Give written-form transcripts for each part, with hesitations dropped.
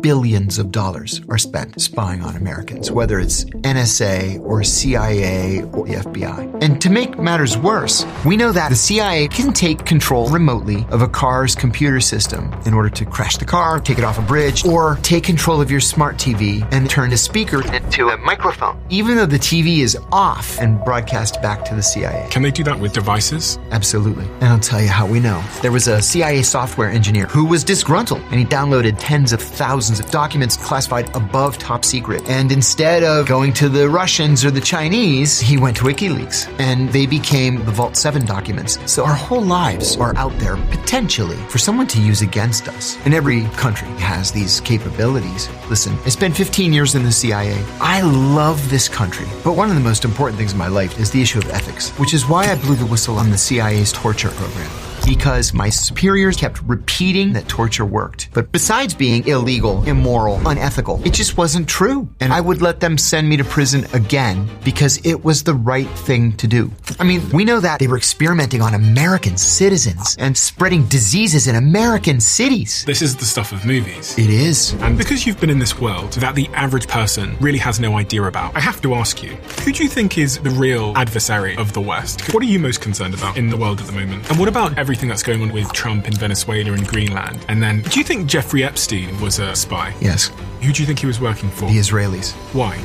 billions of dollars are spent spying on Americans, whether it's NSA or CIA or the FBI. And to make matters worse, we know that the CIA can take control remotely of a car's computer system in order to crash the car, take it off a bridge, or take control of your smart TV and turn the speaker into a microphone, even though the TV is off, and broadcast back to the CIA. Can they do that with devices? Absolutely. And I'll tell you how we know. There was a CIA software engineer who was disgruntled, and he downloaded tens of thousands of documents classified above top secret. And instead of going to the Russians or the Chinese, he went to WikiLeaks, and they became the Vault 7 documents. So our whole lives are out there, potentially, for someone to use against us. And every country has these capabilities. Listen, I spent 15 years in the CIA. I love this country. But one of the most important things in my life is the issue of ethics, which is why I blew the whistle on the CIA's torture program. Because my superiors kept repeating that torture worked. But besides being illegal, immoral, unethical, it just wasn't true. And I would let them send me to prison again because it was the right thing to do. I mean, we know that they were experimenting on American citizens and spreading diseases in American cities. This is the stuff of movies. It is. And because you've been in this world that the average person really has no idea about, I have to ask you, who do you think is the real adversary of the West? What are you most concerned about in the world at the moment? And what about everything that's going on with Trump in Venezuela and Greenland? And then, do you think Jeffrey Epstein was a spy? Yes. Who do you think he was working for? The Israelis. Why?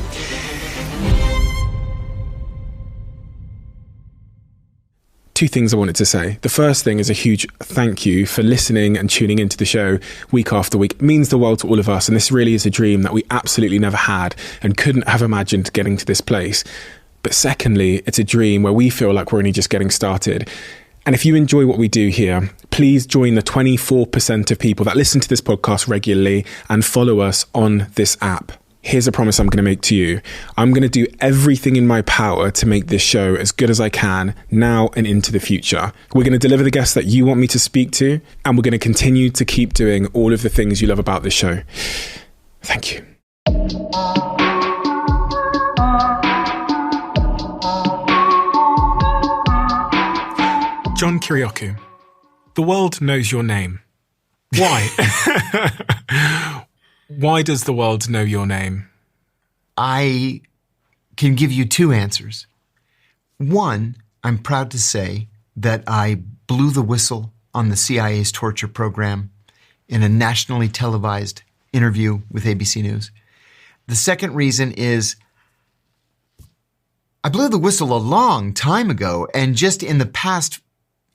Two things I wanted to say. The first thing is a huge thank you for listening and tuning into the show week after week. It means the world to all of us, and this really is a dream that we absolutely never had and couldn't have imagined getting to this place. But secondly, it's a dream where we feel like we're only just getting started. And if you enjoy what we do here, please join the 24% of people that listen to this podcast regularly and follow us on this app. Here's a promise I'm going to make to you. I'm going to do everything in my power to make this show as good as I can now and into the future. We're going to deliver the guests that you want me to speak to, and we're going to continue to keep doing all of the things you love about this show. Thank you. John Kiriakou, the world knows your name. Why? Why does the world know your name? I can give you two answers. One, I'm proud to say that I blew the whistle on the CIA's torture program in a nationally televised interview with ABC News. The second reason is I blew the whistle a long time ago, and just in the past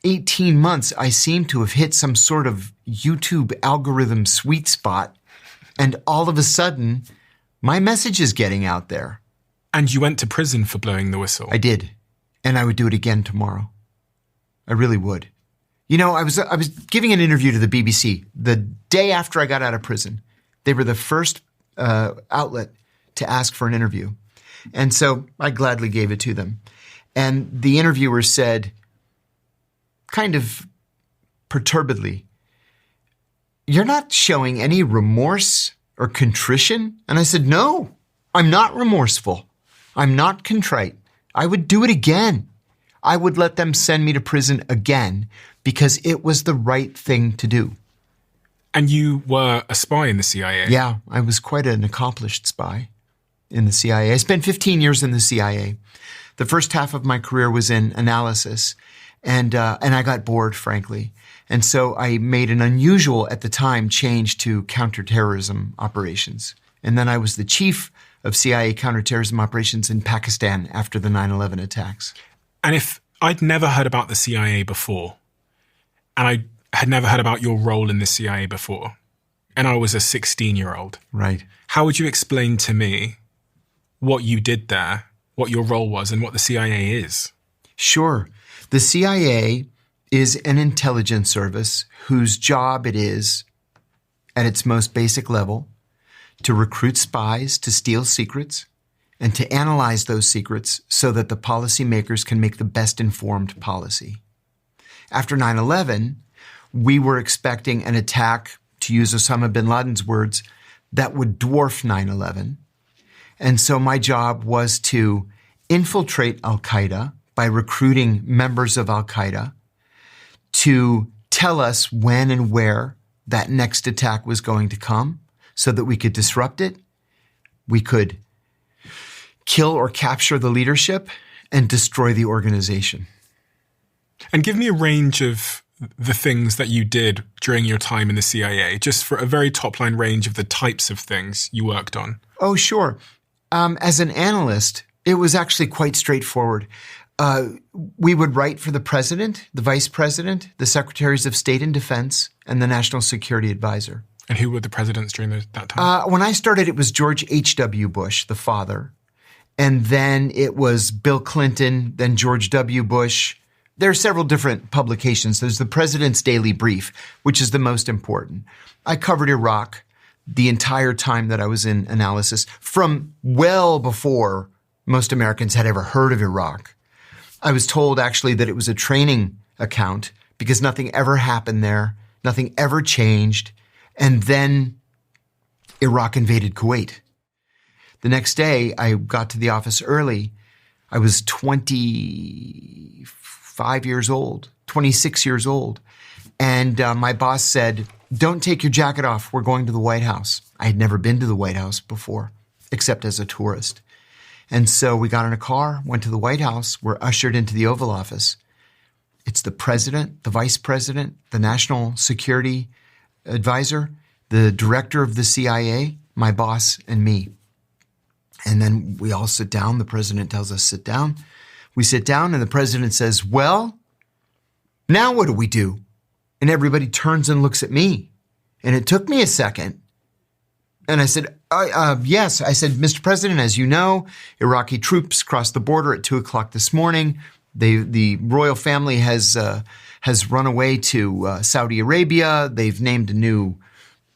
18 months, I seem to have hit some sort of YouTube algorithm sweet spot, and all of a sudden, my message is getting out there. And you went to prison for blowing the whistle. I did, and I would do it again tomorrow. I really would. You know, I was giving an interview to the BBC the day after I got out of prison. They were the first outlet to ask for an interview, and so I gladly gave it to them. And the interviewer said, kind of perturbedly, "You're not showing any remorse or contrition?" And I said, "No, I'm not remorseful. I'm not contrite. I would do it again. I would let them send me to prison again because it was the right thing to do." And you were a spy in the CIA? Yeah, I was quite an accomplished spy in the CIA. I spent 15 years in the CIA. The first half of my career was in analysis. And I got bored, frankly. And so I made an unusual, at the time, change to counterterrorism operations. And then I was the chief of CIA counterterrorism operations in Pakistan after the 9/11 attacks. And if I'd never heard about the CIA before, and I had never heard about your role in the CIA before, and I was a 16-year-old, right? How would you explain to me what you did there, what your role was, and what the CIA is? Sure. The CIA is an intelligence service whose job it is, at its most basic level, to recruit spies to steal secrets and to analyze those secrets so that the policymakers can make the best informed policy. After 9/11, we were expecting an attack, to use Osama bin Laden's words, that would dwarf 9/11. And so my job was to infiltrate al-Qaeda by recruiting members of al-Qaeda to tell us when and where that next attack was going to come so that we could disrupt it, we could kill or capture the leadership, and destroy the organization. And give me a range of the things that you did during your time in the CIA, just for a very top-line range of the types of things you worked on. Oh, sure. As an analyst, it was actually quite straightforward. We would write for the president, the vice president, the secretaries of state and defense, and the national security advisor. And who were the presidents during that time? When I started, it was George H.W. Bush, the father. And then it was Bill Clinton, then George W. Bush. There are several different publications. There's the President's Daily Brief, which is the most important. I covered Iraq the entire time that I was in analysis, from well before most Americans had ever heard of Iraq. I was told actually that it was a training account because nothing ever happened there, nothing ever changed, and then Iraq invaded Kuwait. The next day, I got to the office early. I was 25 years old, 26 years old. And my boss said, "Don't take your jacket off. We're going to the White House." I had never been to the White House before, except as a tourist. And so we got in a car, went to the White House. We're ushered into the Oval Office. It's the president, the vice president, the national security advisor, the director of the CIA, my boss, and me. And then we all sit down. The president tells us, sit down. We sit down and the president says, "Well, now what do we do?" And everybody turns and looks at me. And it took me a second. And I said, yes. I said, "Mr. President, as you know, Iraqi troops crossed the border at 2:00 this morning. The royal family has run away to Saudi Arabia. They've named a new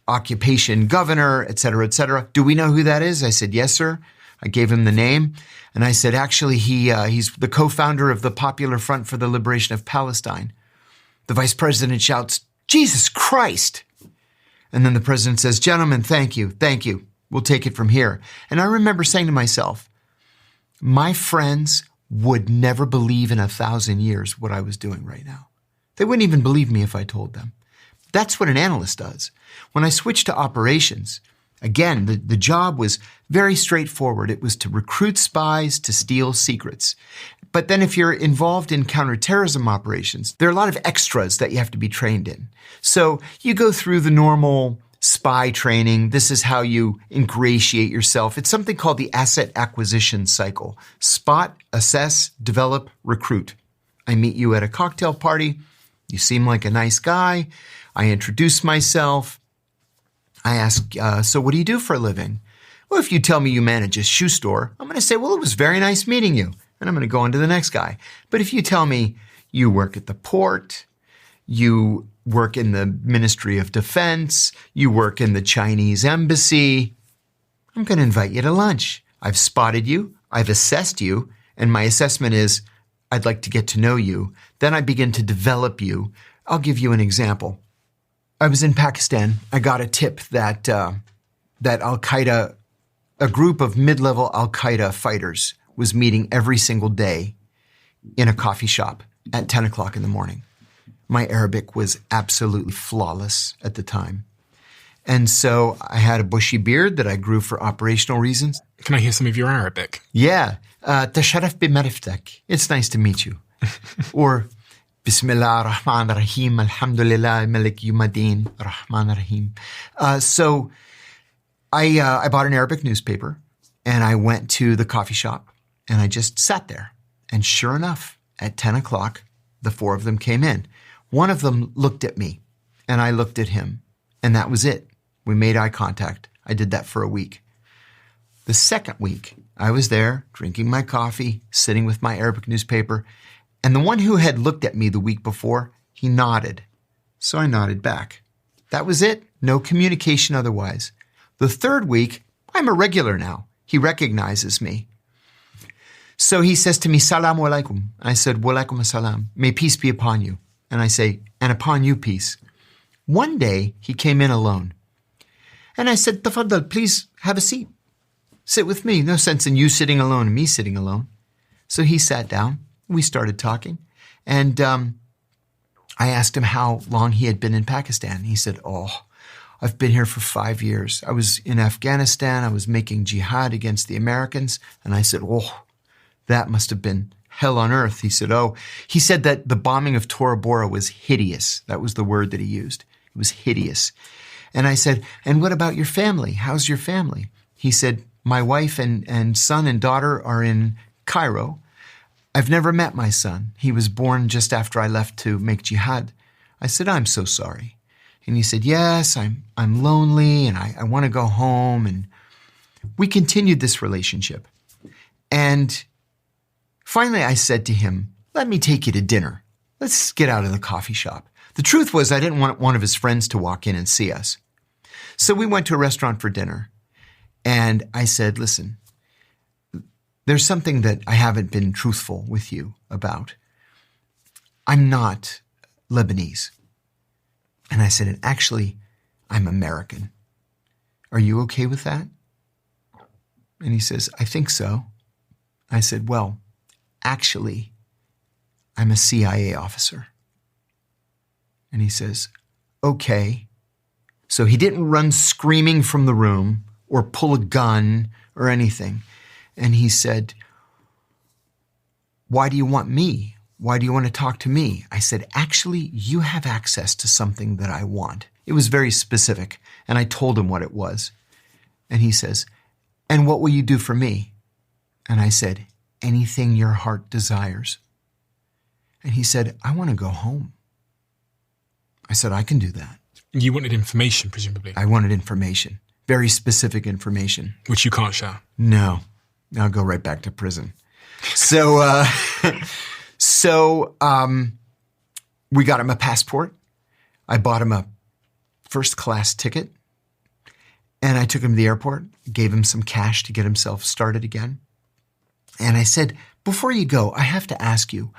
occupation governor, et cetera, et cetera. Do we know who that is?" I said, "Yes, sir." I gave him the name. And I said, "Actually, he's the co-founder of the Popular Front for the Liberation of Palestine." The vice president shouts, "Jesus Christ!" And then the president says, "Gentlemen, thank you. Thank you. We'll take it from here." And I remember saying to myself, my friends would never believe in 1,000 years what I was doing right now. They wouldn't even believe me if I told them. That's what an analyst does. When I switched to operations, again, the job was very straightforward. It was to recruit spies to steal secrets. But then if you're involved in counterterrorism operations, there are a lot of extras that you have to be trained in. So you go through the normal spy training. This is how you ingratiate yourself. It's something called the asset acquisition cycle. Spot, assess, develop, recruit. I meet you at a cocktail party. You seem like a nice guy. I introduce myself. I ask, "So what do you do for a living?" Well, if you tell me you manage a shoe store, I'm going to say, "Well, it was very nice meeting you." And I'm going to go on to the next guy. But if you tell me you work at the port, you work in the Ministry of Defense, you work in the Chinese embassy, I'm going to invite you to lunch. I've spotted you, I've assessed you, and my assessment is I'd like to get to know you. Then I begin to develop you. I'll give you an example. I was in Pakistan. I got a tip that Al-Qaeda, a group of mid-level Al-Qaeda fighters, was meeting every single day in a coffee shop at 10 o'clock in the morning. My Arabic was absolutely flawless at the time. And so I had a bushy beard that I grew for operational reasons. Can I hear some of your Arabic? Yeah. Tasharaf b'mariftak. It's nice to meet you. Or Bismillah ar-Rahman ar-Rahim, Alhamdulillah, Malik Yumadin, Rahman ar-Rahim. So I bought an Arabic newspaper and I went to the coffee shop and I just sat there. And sure enough, at 10 o'clock, the four of them came in. One of them looked at me and I looked at him, and that was it. We made eye contact. I did that for a week. The second week, I was there drinking my coffee, sitting with my Arabic newspaper, and the one who had looked at me the week before, he nodded. So I nodded back. That was it. No communication otherwise. The third week, I'm a regular now. He recognizes me. So he says to me, "Salamu alaikum." I said, "Wa alaikum assalam. May peace be upon you." And I say, "And upon you peace." One day, he came in alone. And I said, "Tafaddal, please have a seat. Sit with me. No sense in you sitting alone and me sitting alone." So he sat down. We started talking. And I asked him how long he had been in Pakistan. He said, "Oh, I've been here for 5 years. I was in Afghanistan. I was making jihad against the Americans. And I said, oh, that must have been hell on earth. He said that the bombing of Tora Bora was hideous. That was the word that he used. It was hideous. And I said, and what about your family? How's your family? He said, my wife and son and daughter are in Cairo. I've never met my son. He was born just after I left to make jihad. I said, I'm so sorry. And he said, yes, I'm lonely and I want to go home. And we continued this relationship. And finally I said to him, let me take you to dinner. Let's get out of the coffee shop. The truth was I didn't want one of his friends to walk in and see us. So we went to a restaurant for dinner. And I said, listen, there's something that I haven't been truthful with you about. I'm not Lebanese. And I said, and actually, I'm American. Are you okay with that? And he says, I think so. I said, well, actually, I'm a CIA officer. And he says, okay. So he didn't run screaming from the room or pull a gun or anything. And he said, why do you want me? Why do you want to talk to me? I said, actually, you have access to something that I want. It was very specific. And I told him what it was. And he says, and what will you do for me? And I said, anything your heart desires. And he said, I want to go home. I said, I can do that. You wanted information, presumably. I wanted information. Very specific information. Which you can't share. No. I'll go right back to prison. So, we got him a passport. I bought him a first-class ticket. And I took him to the airport, gave him some cash to get himself started again. And I said, before you go, I have to ask you,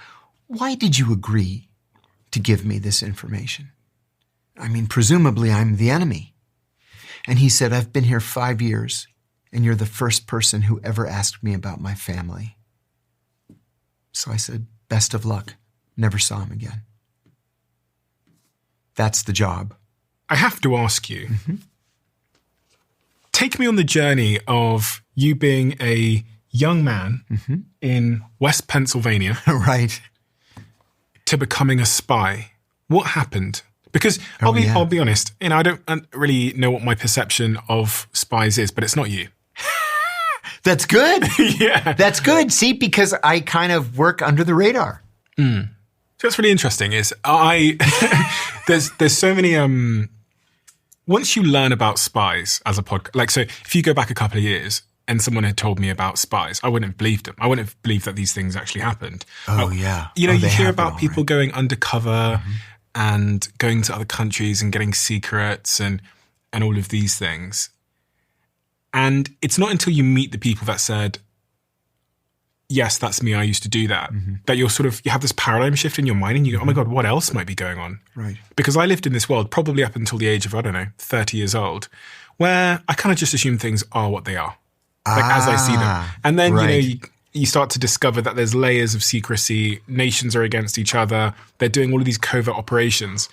why did you agree to give me this information? I mean, presumably I'm the enemy. And he said, I've been here 5 years, and you're the first person who ever asked me about my family. So I said, best of luck. Never saw him again. That's the job. I have to ask you, take me on the journey of you being a young man in West Pennsylvania. Right. To becoming a spy. What happened? Because I'll be honest, I don't really know what my perception of spies is, but it's not you. That's good. Yeah. That's good. See, because I kind of work under the radar. So what's really interesting is there's so many, once you learn about spies as a podcast, like, so if you go back a couple of years and someone had told me about spies, I wouldn't have believed them. I wouldn't have believed that these things actually happened. Oh, yeah. You know, you hear about people going undercover and going to other countries and getting secrets and all of these things. And it's not until you meet the people that said, yes, that's me, I used to do that, that you have this paradigm shift in your mind and you go, oh my God, what else might be going on? Right. Because I lived in this world probably up until the age of, 30 years old, where I kind of just assume things are what they are, as I see them. And then, you start to discover that there's layers of secrecy, nations are against each other, they're doing all of these covert operations.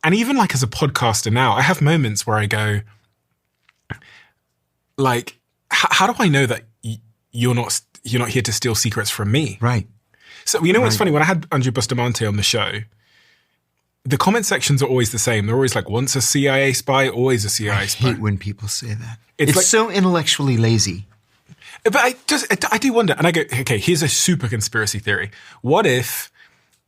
And even like as a podcaster now, I have moments where I go, like, how do I know that you're not here to steal secrets from me? Right. So, what's funny? When I had Andrew Bustamante on the show, the comment sections are always the same. They're always like, once a CIA spy, always a CIA spy. I hate when people say that. It's like, so intellectually lazy. But I do wonder, and I go, okay, here's a super conspiracy theory. What if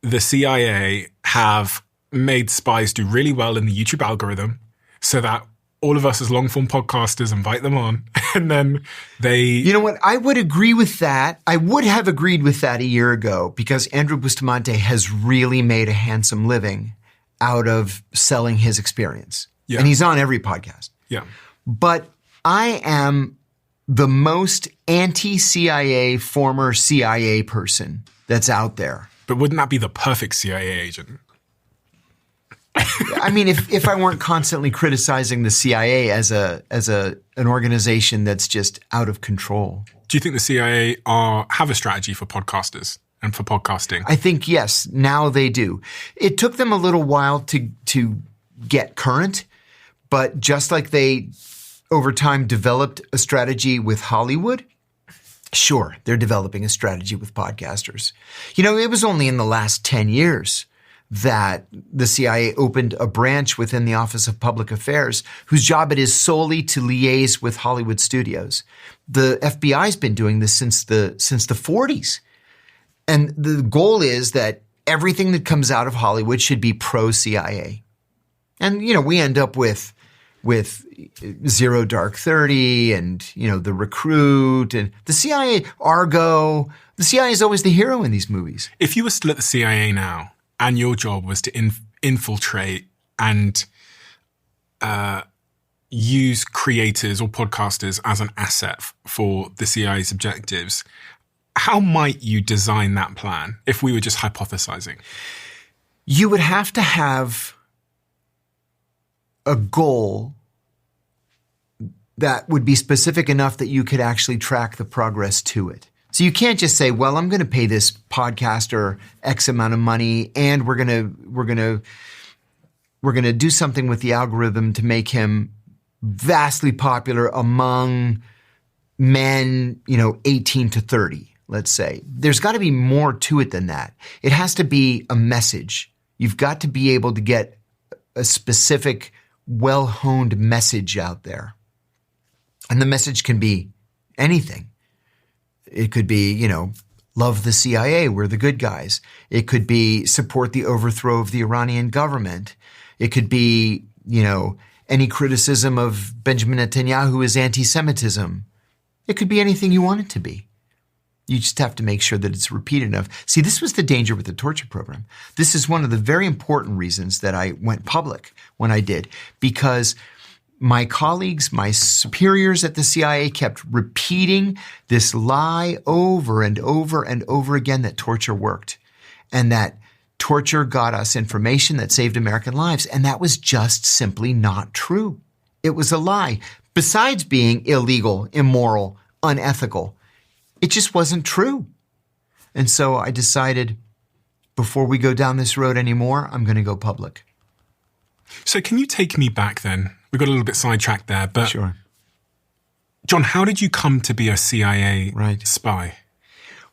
the CIA have made spies do really well in the YouTube algorithm so that all of us as long-form podcasters invite them on, and then they... You know what? I would agree with that. I would have agreed with that a year ago because Andrew Bustamante has really made a handsome living out of selling his experience. Yeah. And he's on every podcast. Yeah. But I am the most anti-CIA, former CIA person that's out there. But wouldn't that be the perfect CIA agent? I mean, if I weren't constantly criticizing the CIA as an organization that's just out of control. Do you think the CIA have a strategy for podcasters and for podcasting? I think, yes, now they do. It took them a little while to get current, But just like they, over time, developed a strategy with Hollywood, sure, they're developing a strategy with podcasters. It was only in the last 10 years that the CIA opened a branch within the Office of Public Affairs whose job it is solely to liaise with Hollywood studios. The FBI's been doing this since the 40s. And the goal is that everything that comes out of Hollywood should be pro-CIA. And, we end up with Zero Dark 30 and, The Recruit and the CIA, Argo. The CIA is always the hero in these movies. If you were still at the CIA now and your job was to infiltrate and use creators or podcasters as an asset for the CIA's objectives, how might you design that plan if we were just hypothesizing? You would have to have a goal that would be specific enough that you could actually track the progress to it. So you can't just say, well, I'm going to pay this podcaster X amount of money and we're going to do something with the algorithm to make him vastly popular among men, 18 to 30, let's say. There's got to be more to it than that. It has to be a message. You've got to be able to get a specific, well-honed message out there. And the message can be anything. It could be, love the CIA, we're the good guys. It could be support the overthrow of the Iranian government. It could be, any criticism of Benjamin Netanyahu is anti-Semitism. It could be anything you want it to be. You just have to make sure that it's repeated enough. See, this was the danger with the torture program. This is one of the very important reasons that I went public when I did, because my colleagues, my superiors at the CIA kept repeating this lie over and over and over again that torture worked and that torture got us information that saved American lives. And that was just simply not true. It was a lie. Besides being illegal, immoral, unethical, it just wasn't true. And so I decided, before we go down this road anymore, I'm going to go public. So can you take me back then? We got a little bit sidetracked there, but sure. John, how did you come to be a CIA spy?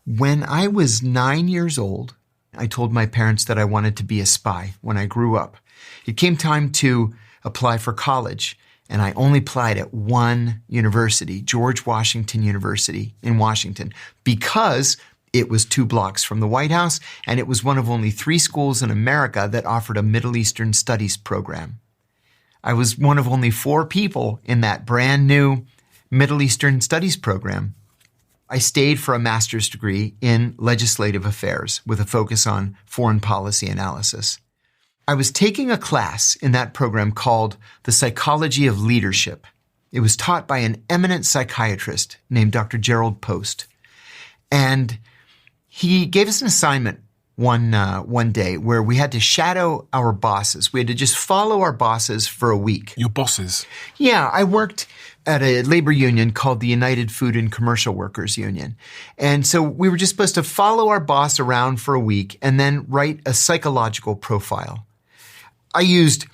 When I was 9 years old, I told my parents that I wanted to be a spy when I grew up. It came time to apply for college, and I only applied at one university, George Washington University in Washington, because it was 2 blocks from the White House, and it was one of only 3 schools in America that offered a Middle Eastern Studies program. I was one of only 4 people in that brand new Middle Eastern Studies program. I stayed for a master's degree in legislative affairs with a focus on foreign policy analysis. I was taking a class in that program called The Psychology of Leadership. It was taught by an eminent psychiatrist named Dr. Gerald Post. And he gave us an assignment one day where we had to shadow our bosses. We had to just follow our bosses for a week. Your bosses? Yeah, I worked at a labor union called the United Food and Commercial Workers Union. And so we were just supposed to follow our boss around for a week and then write a psychological profile. I used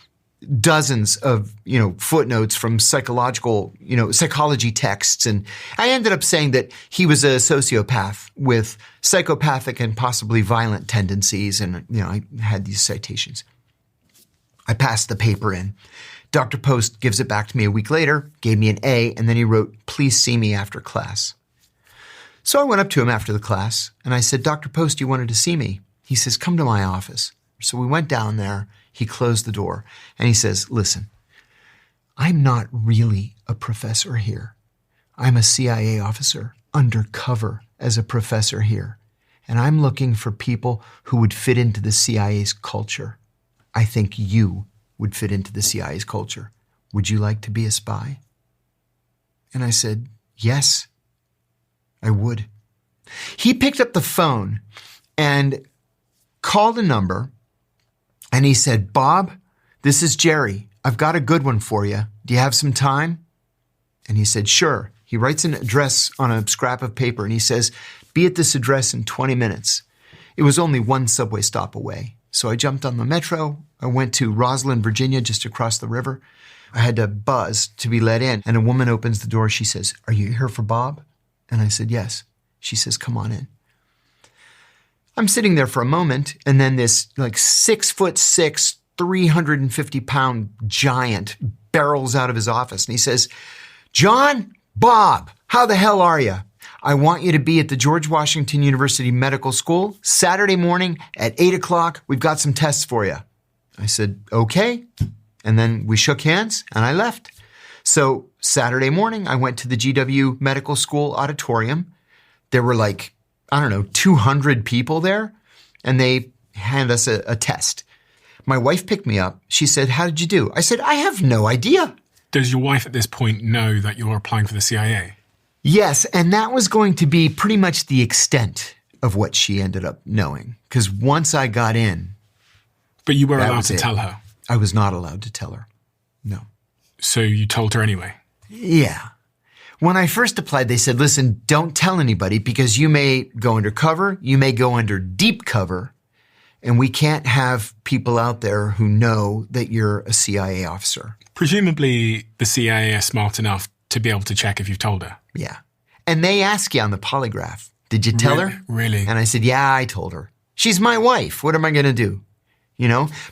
dozens of, footnotes from psychology texts. And I ended up saying that he was a sociopath with psychopathic and possibly violent tendencies. And, I had these citations. I passed the paper in. Dr. Post gives it back to me a week later, gave me an A, and then he wrote, "Please see me after class." So I went up to him after the class and I said, "Dr. Post, you wanted to see me?" He says, "Come to my office." So we went down there. He closed the door and he says, "Listen, I'm not really a professor here. I'm a CIA officer undercover as a professor here. And I'm looking for people who would fit into the CIA's culture. I think you would fit into the CIA's culture. Would you like to be a spy?" And I said, "Yes, I would." He picked up the phone and called a number. And he said, "Bob, this is Jerry. I've got a good one for you. Do you have some time?" And he said, "Sure." He writes an address on a scrap of paper and he says, "Be at this address in 20 minutes. It was only 1 subway stop away. So I jumped on the metro. I went to Roslyn, Virginia, just across the river. I had to buzz to be let in. And a woman opens the door. She says, "Are you here for Bob?" And I said, "Yes." She says, "Come on in." I'm sitting there for a moment. And then this 6'6", 350-pound giant barrels out of his office. And he says, "John, Bob, how the hell are you? I want you to be at the George Washington University Medical School Saturday morning at 8 o'clock. We've got some tests for you." I said, "Okay." And then we shook hands and I left. So Saturday morning, I went to the GW Medical School auditorium. There were 200 people there, and they handed us a test. My wife picked me up. She said, "How did you do?" I said, "I have no idea." Does your wife at this point know that you're applying for the CIA? Yes, and that was going to be pretty much the extent of what she ended up knowing. Because once I got in... But you were allowed to tell her? I was not allowed to tell her. No. So you told her anyway? Yeah. When I first applied, they said, "Listen, don't tell anybody because you may go under cover, you may go under deep cover, and we can't have people out there who know that you're a CIA officer." Presumably the CIA are smart enough to be able to check if you've told her. Yeah. And they ask you on the polygraph, "Did you tell her?" Really? And I said, "Yeah, I told her. She's my wife. What am I going to do?"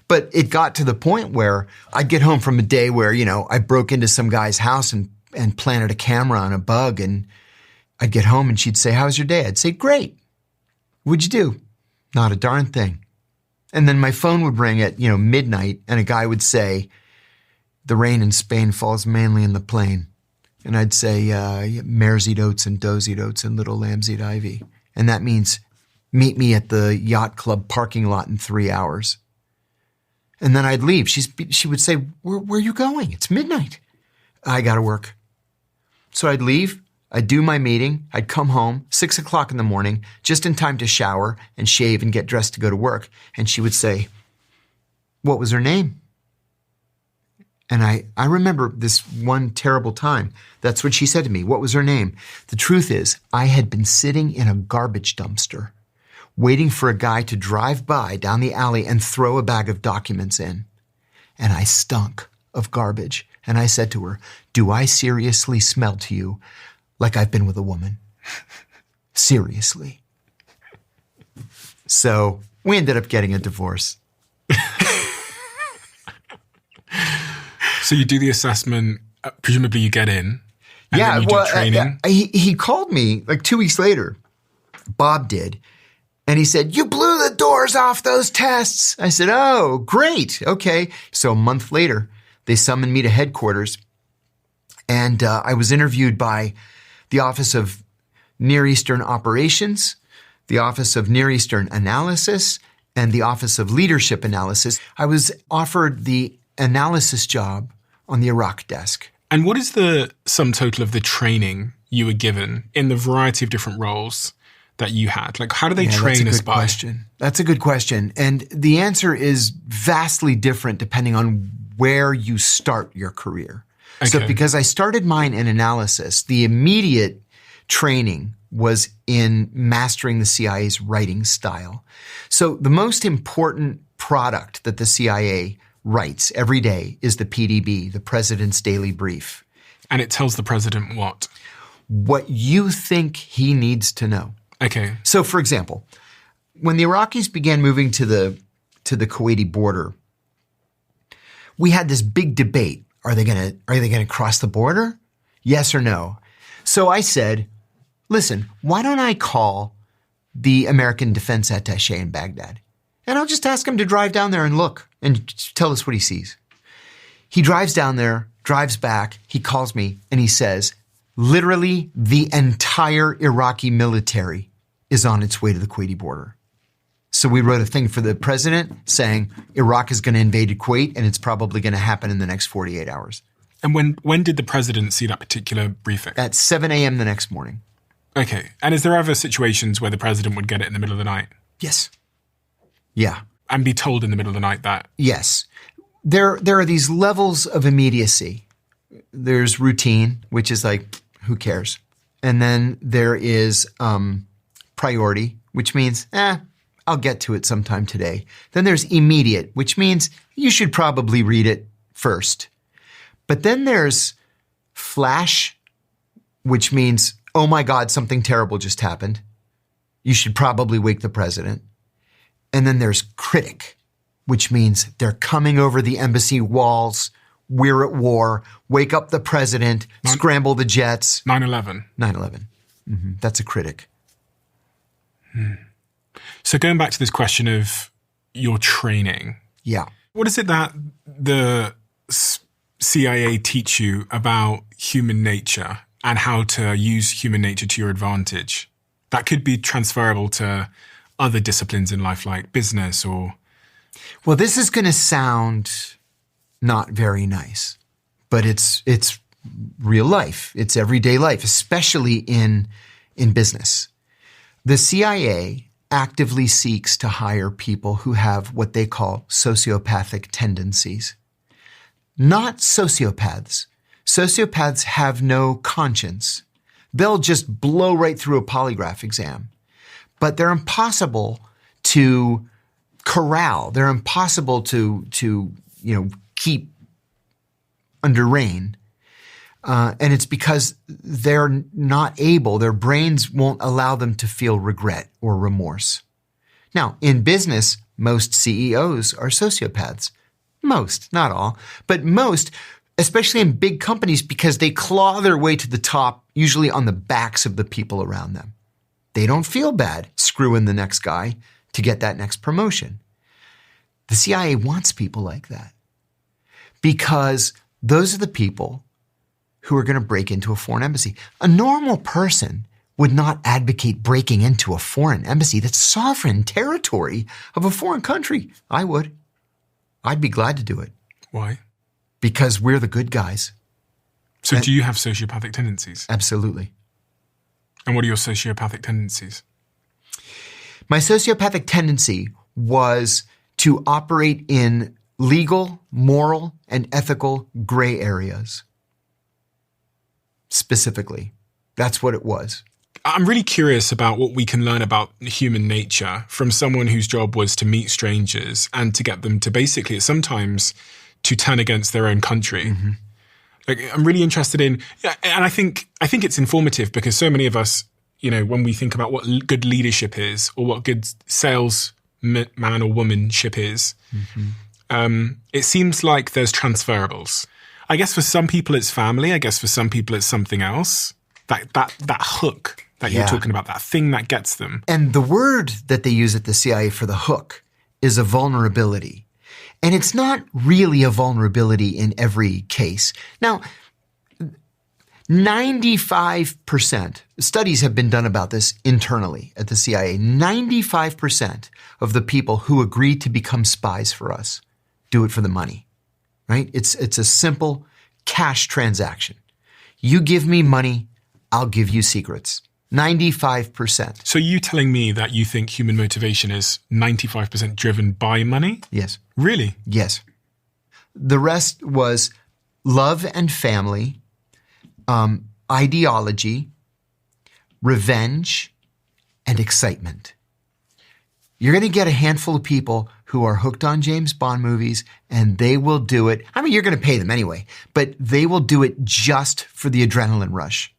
But it got to the point where I'd get home from a day where, I broke into some guy's house and planted a camera on a bug, and I'd get home and she'd say, "How's your day?" I'd say, "Great." "What'd you do?" "Not a darn thing." And then my phone would ring at, midnight, and a guy would say, "The rain in Spain falls mainly in the plain." And I'd say, "Mares eat oats and does eat oats and little lambs eat ivy." And that means meet me at the yacht club parking lot in 3 hours. And then I'd leave. She would say, where are you going? It's midnight." "I got to work." So I'd leave. I'd do my meeting. I'd come home 6 o'clock in the morning, just in time to shower and shave and get dressed to go to work. And she would say, "What was her name?" And I remember this one terrible time. That's what she said to me. What was her name? The truth is, I had been sitting in a garbage dumpster, waiting for a guy to drive by down the alley and throw a bag of documents in. And I stunk of garbage. And I said to her, "Do I seriously smell to you like I've been with a woman?" Seriously. So we ended up getting a divorce. So you do the assessment, presumably you get in, and then you do training. He called me 2 weeks later. Bob did. And he said, "You blew the doors off those tests." I said, "Oh, great. Okay." So a month later, they summoned me to headquarters. And I was interviewed by the Office of Near Eastern Operations, the Office of Near Eastern Analysis, and the Office of Leadership Analysis. I was offered the analysis job on the Iraq desk. And what is the sum total of the training you were given in the variety of different roles that you had? How do they train a spy? That's a good question. And the answer is vastly different depending on where you start your career. Okay. So because I started mine in analysis, the immediate training was in mastering the CIA's writing style. So the most important product that the CIA writes every day is the PDB, the President's Daily Brief. And it tells the president what? What you think he needs to know. Okay. So, for example, when the Iraqis began moving to the Kuwaiti border, we had this big debate. Are they going to cross the border? Yes or no? So I said, "Listen, why don't I call the American Defense Attaché in Baghdad? And I'll just ask him to drive down there and look and tell us what he sees." He drives down there, drives back, he calls me, and he says, "Literally the entire Iraqi military is on its way to the Kuwaiti border." So we wrote a thing for the president saying Iraq is going to invade Kuwait and it's probably going to happen in the next 48 hours. And when did the president see that particular briefing? At 7 a.m. the next morning. Okay. And is there ever situations where the president would get it in the middle of the night? Yes. Yeah. And be told in the middle of the night that? Yes. There are these levels of immediacy. There's routine, which is who cares? And then there is priority, which means, I'll get to it sometime today. Then there's immediate, which means you should probably read it first. But then there's flash, which means, oh my God, something terrible just happened. You should probably wake the president. And then there's critic, which means they're coming over the embassy walls. We're at war. Wake up the president. Scramble the jets. 9/11. 9/11. Mm-hmm. That's a critic. So going back to this question of your training. Yeah. What is it that the CIA teach you about human nature and how to use human nature to your advantage? That could be transferable to other disciplines in life like business or... Well, this is going to sound not very nice, but it's real life. It's everyday life, especially in business. The CIA actively seeks to hire people who have what they call sociopathic tendencies. Not sociopaths. Sociopaths have no conscience. They'll just blow right through a polygraph exam. But they're impossible to corral. They're impossible to keep under rein. And it's because they're not able, their brains won't allow them to feel regret or remorse. Now, in business, most CEOs are sociopaths. Most, not all, but most, especially in big companies, because they claw their way to the top, usually on the backs of the people around them. They don't feel bad screwing the next guy to get that next promotion. The CIA wants people like that because those are the people who are going to break into a foreign embassy. A normal person would not advocate breaking into a foreign embassy. That's sovereign territory of a foreign country. I would. I'd be glad to do it. Why? Because we're the good guys. So do you have sociopathic tendencies? Absolutely. And what are your sociopathic tendencies? My sociopathic tendency was to operate in legal, moral, and ethical gray areas. Specifically. That's what it was. I'm really curious about what we can learn about human nature from someone whose job was to meet strangers and to get them to basically, sometimes, to turn against their own country. Mm-hmm. Like, I'm really interested in, and I think it's informative because so many of us, when we think about what good leadership is or what good sales man or womanship is, it seems like there's transferables. I guess for some people it's family. I guess for some people it's something else. That hook that you're talking about, that thing that gets them. And the word that they use at the CIA for the hook is a vulnerability. And it's not really a vulnerability in every case. Now, 95%, studies have been done about this internally at the CIA, 95% of the people who agree to become spies for us do it for the money, right? It's a simple cash transaction. You give me money, I'll give you secrets. 95%. So you telling me that you think human motivation is 95% driven by money? Yes. Really? Yes. The rest was love and family, ideology, revenge, and excitement. You're going to get a handful of people who are hooked on James Bond movies, and they will do it. I mean, you're going to pay them anyway, but they will do it just for the adrenaline rush.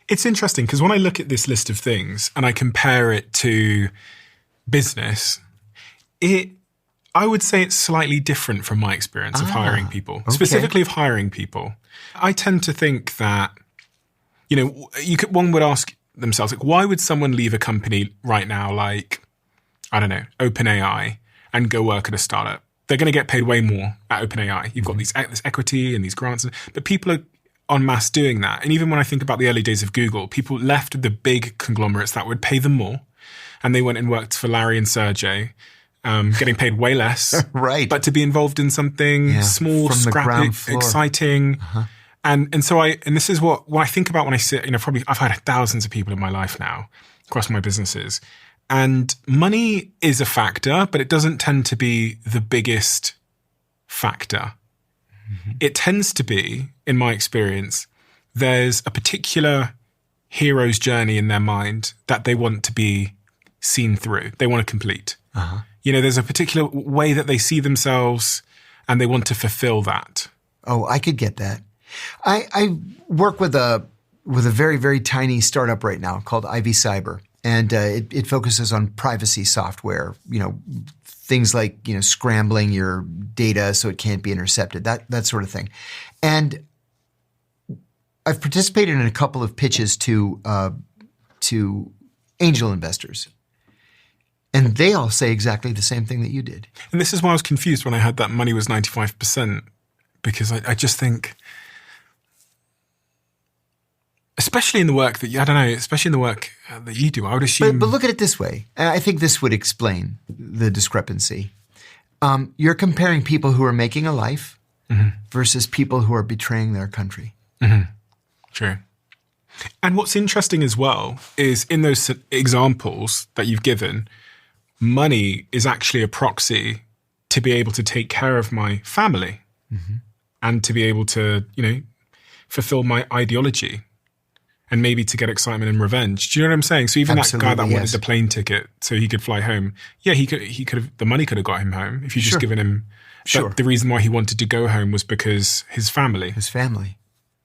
It's interesting because when I look at this list of things and I compare it to business, I would say it's slightly different from my experience of hiring people, specifically of hiring people. I tend to think that, one would ask themselves, like, why would someone leave a company right now like, I don't know, OpenAI and go work at a startup? They're going to get paid way more at OpenAI. You've got this equity and these grants, but people are en masse doing that. And even when I think about the early days of Google, people left the big conglomerates that would pay them more, and they went and worked for Larry and Sergey, getting paid way less, right? But to be involved in something small, scrappy, exciting. And so this is what I think about when I sit, probably I've hired thousands of people in my life now across my businesses. And money is a factor, but it doesn't tend to be the biggest factor. Mm-hmm. It tends to be, in my experience, there's a particular hero's journey in their mind that they want to be seen through. They want to complete. There's a particular way that they see themselves and they want to fulfill that. Oh, I could get that. I work with a very, very tiny startup right now called Ivy Cyber. And it focuses on privacy software, things like, scrambling your data so it can't be intercepted, that sort of thing. And I've participated in a couple of pitches to angel investors. And they all say exactly the same thing that you did. And this is why I was confused when I heard that money was 95%, because I just think, especially in the work that especially in the work that you do, I would assume. But look at it this way. I think this would explain the discrepancy. You're comparing people who are making a life versus people who are betraying their country. True. And what's interesting as well is in those examples that you've given, money is actually a proxy to be able to take care of my family and to be able to, fulfill my ideology and maybe to get excitement and revenge. Do you know what I'm saying? So even Absolutely, that guy that wanted the plane ticket so he could fly home, he could have, the money could have got him home if you just given him. Sure. The reason why he wanted to go home was because his family.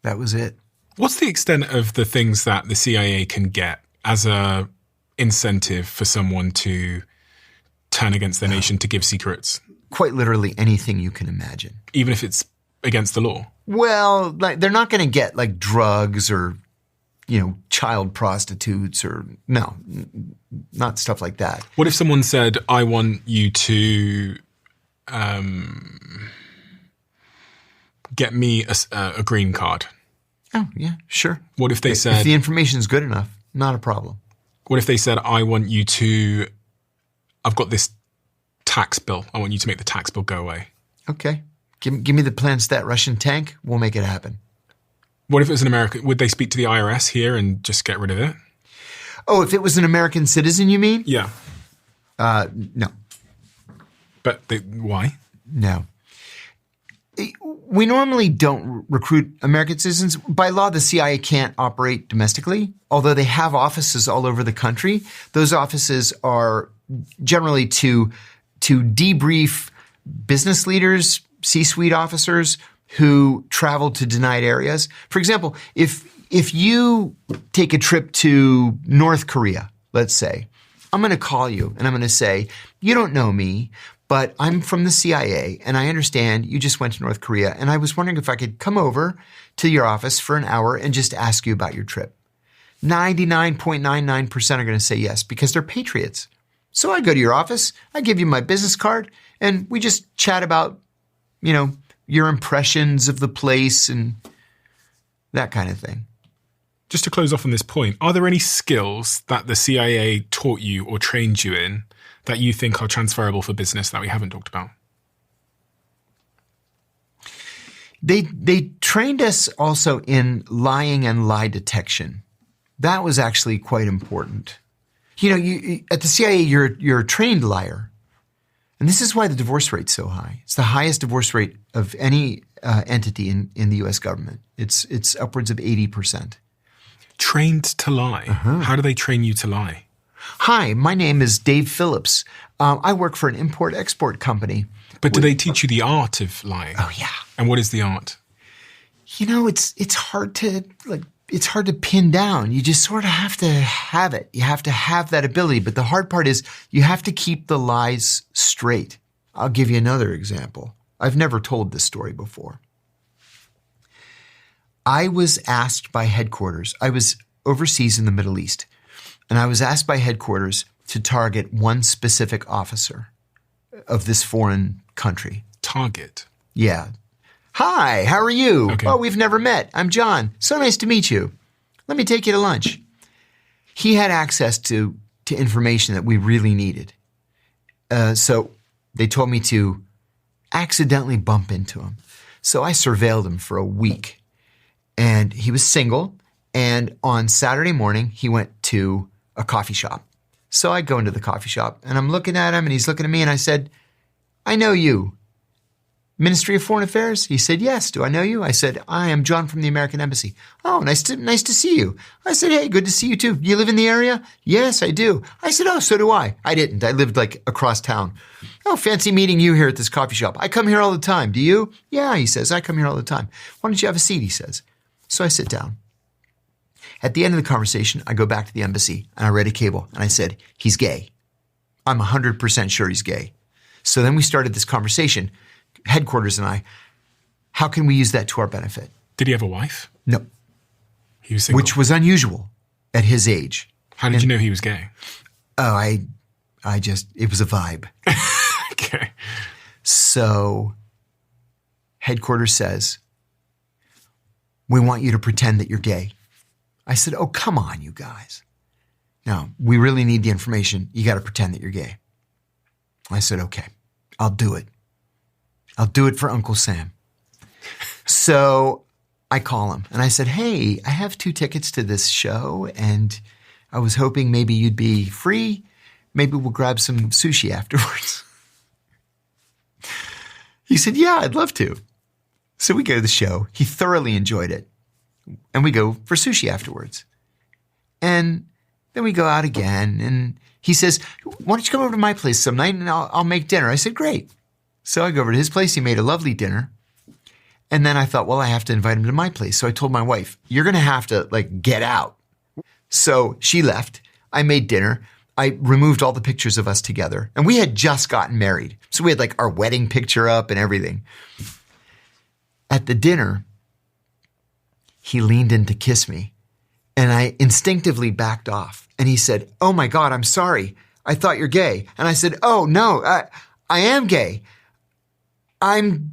That was it. What's the extent of the things that the CIA can get as a incentive for someone to turn against their nation to give secrets? Quite literally anything you can imagine. Even if it's against the law? Well, they're not going to get drugs or, child prostitutes or not stuff like that. What if someone said, I want you to get me a green card? Oh, yeah, sure. What if they said... If the information's good enough, not a problem. What if they said, I want you to... I've got this tax bill. I want you to make the tax bill go away. Okay. Give me the plans to that Russian tank. We'll make it happen. What if it was an American... Would they speak to the IRS here and just get rid of it? Oh, if it was an American citizen, you mean? Yeah. No. But why? No. We normally don't recruit American citizens. By law, the CIA can't operate domestically, although they have offices all over the country. Those offices are generally to debrief business leaders, C-suite officers who travel to denied areas. For example, if you take a trip to North Korea, let's say, I'm going to call you and I'm going to say, you don't know me, but I'm from the CIA and I understand you just went to North Korea and I was wondering if I could come over to your office for an hour and just ask you about your trip. 99.99% are going to say yes because they're patriots. So I go to your office, I give you my business card, and we just chat about, your impressions of the place and that kind of thing. Just to close off on this point, are there any skills that the CIA taught you or trained you in that you think are transferable for business that we haven't talked about? They trained us also in lying and lie detection. That was actually quite important. You at the CIA, you're a trained liar. And this is why the divorce rate's so high. It's the highest divorce rate of any entity in the U.S. government. It's upwards of 80%. Trained to lie? How do they train you to lie? Hi, my name is Dave Phillips. I work for an import-export company. But do they teach you the art of lying? Oh, yeah. And what is the art? It's hard to pin down. You just sort of have to have it. You have to have that ability. But the hard part is you have to keep the lies straight. I'll give you another example. I've never told this story before. I was asked by headquarters. I was overseas in the Middle East, and I was asked by headquarters to target one specific officer of this foreign country. Target? Yeah. Hi, how are you? Okay. Oh, we've never met. I'm John. So nice to meet you. Let me take you to lunch. He had access to information that we really needed. So they told me to accidentally bump into him. So I surveilled him for a week. And he was single. And on Saturday morning, he went to a coffee shop. So I go into the coffee shop and I'm looking at him and he's looking at me and I said, I know you. Ministry of Foreign Affairs? He said, yes. Do I know you? I said, I am John from the American Embassy. Oh, nice to see you. I said, hey, good to see you too. You live in the area? Yes, I do. I said, oh, so do I. I didn't. I lived like across town. Oh, fancy meeting you here at this coffee shop. I come here all the time. Do you? Yeah, he says, I come here all the time. Why don't you have a seat, he says. So I sit down. At the end of the conversation, I go back to the embassy and I read a cable and I said, he's gay. I'm 100% sure he's gay. So then we started this conversation, headquarters and I, how can we use that to our benefit? Did he have a wife? No. He was single? Which was unusual at his age. How did you know he was gay? Oh, it was a vibe. Okay. So headquarters says, we want you to pretend that you're gay. I said, oh, come on, you guys. No, we really need the information. You got to pretend that you're gay. I said, okay, I'll do it. I'll do it for Uncle Sam. So I call him and I said, hey, I have 2 tickets to this show and I was hoping maybe you'd be free. Maybe we'll grab some sushi afterwards. He said, yeah, I'd love to. So we go to the show. He thoroughly enjoyed it. And we go for sushi afterwards. And then we go out again. And he says, why don't you come over to my place some night and I'll make dinner. I said, great. So I go over to his place. He made a lovely dinner. And then I thought, well, I have to invite him to my place. So I told my wife, you're going to have to get out. So she left. I made dinner. I removed all the pictures of us together. And we had just gotten married. So we had our wedding picture up and everything. At the dinner, he leaned in to kiss me and I instinctively backed off. And he said, oh my God, I'm sorry. I thought you're gay. And I said, oh no, I am gay. I'm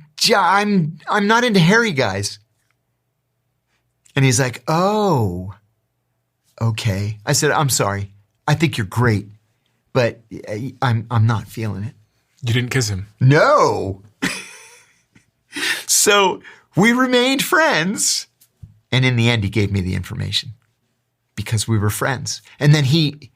not into hairy guys. And he's like, oh, okay. I said, I'm sorry. I think you're great, but I'm not feeling it. You didn't kiss him? No. So we remained friends. And in the end, he gave me the information because we were friends. And then he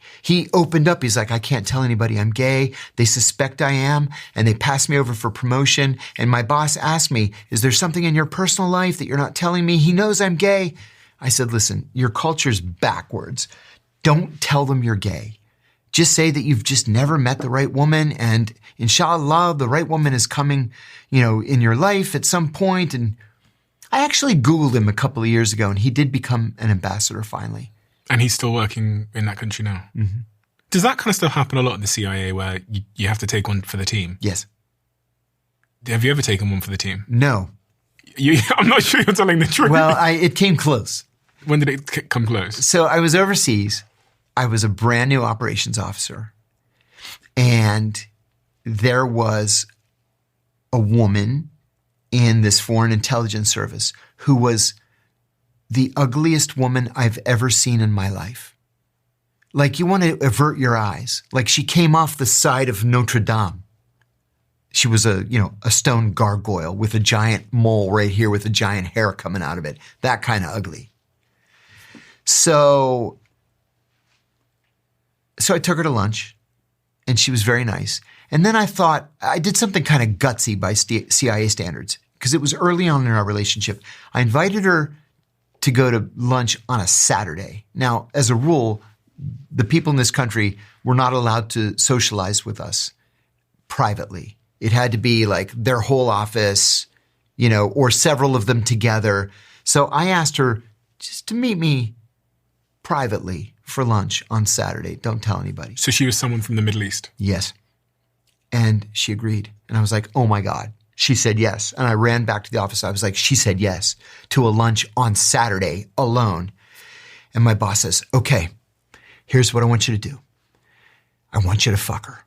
opened up. He's like, I can't tell anybody I'm gay. They suspect I am. And they passed me over for promotion. And my boss asked me, is there something in your personal life that you're not telling me? He knows I'm gay. I said, listen, your culture's backwards. Don't tell them you're gay. Just say that you've just never met the right woman. And inshallah, the right woman is coming, in your life at some point. And I actually Googled him a couple of years ago and he did become an ambassador finally. And he's still working in that country now? Mm-hmm. Does that kind of stuff happen a lot in the CIA where you have to take one for the team? Yes. Have you ever taken one for the team? No. I'm not sure you're telling the truth. Well, it came close. When did it come close? So I was overseas. I was a brand new operations officer. And there was a woman in this foreign intelligence service who was the ugliest woman I've ever seen in my life. You want to avert your eyes. She came off the side of Notre Dame. She was a stone gargoyle with a giant mole right here with a giant hair coming out of it. That kind of ugly. So I took her to lunch and she was very nice. And then I thought I did something kind of gutsy by CIA standards because it was early on in our relationship. I invited her to go to lunch on a Saturday. Now, as a rule, the people in this country were not allowed to socialize with us privately. It had to be their whole office, or several of them together. So I asked her just to meet me privately for lunch on Saturday. Don't tell anybody. So she was someone from the Middle East? Yes. And she agreed. And I was like, oh my God. She said yes. And I ran back to the office. I was like, she said yes to a lunch on Saturday alone. And my boss says, okay, here's what I want you to do. I want you to fuck her.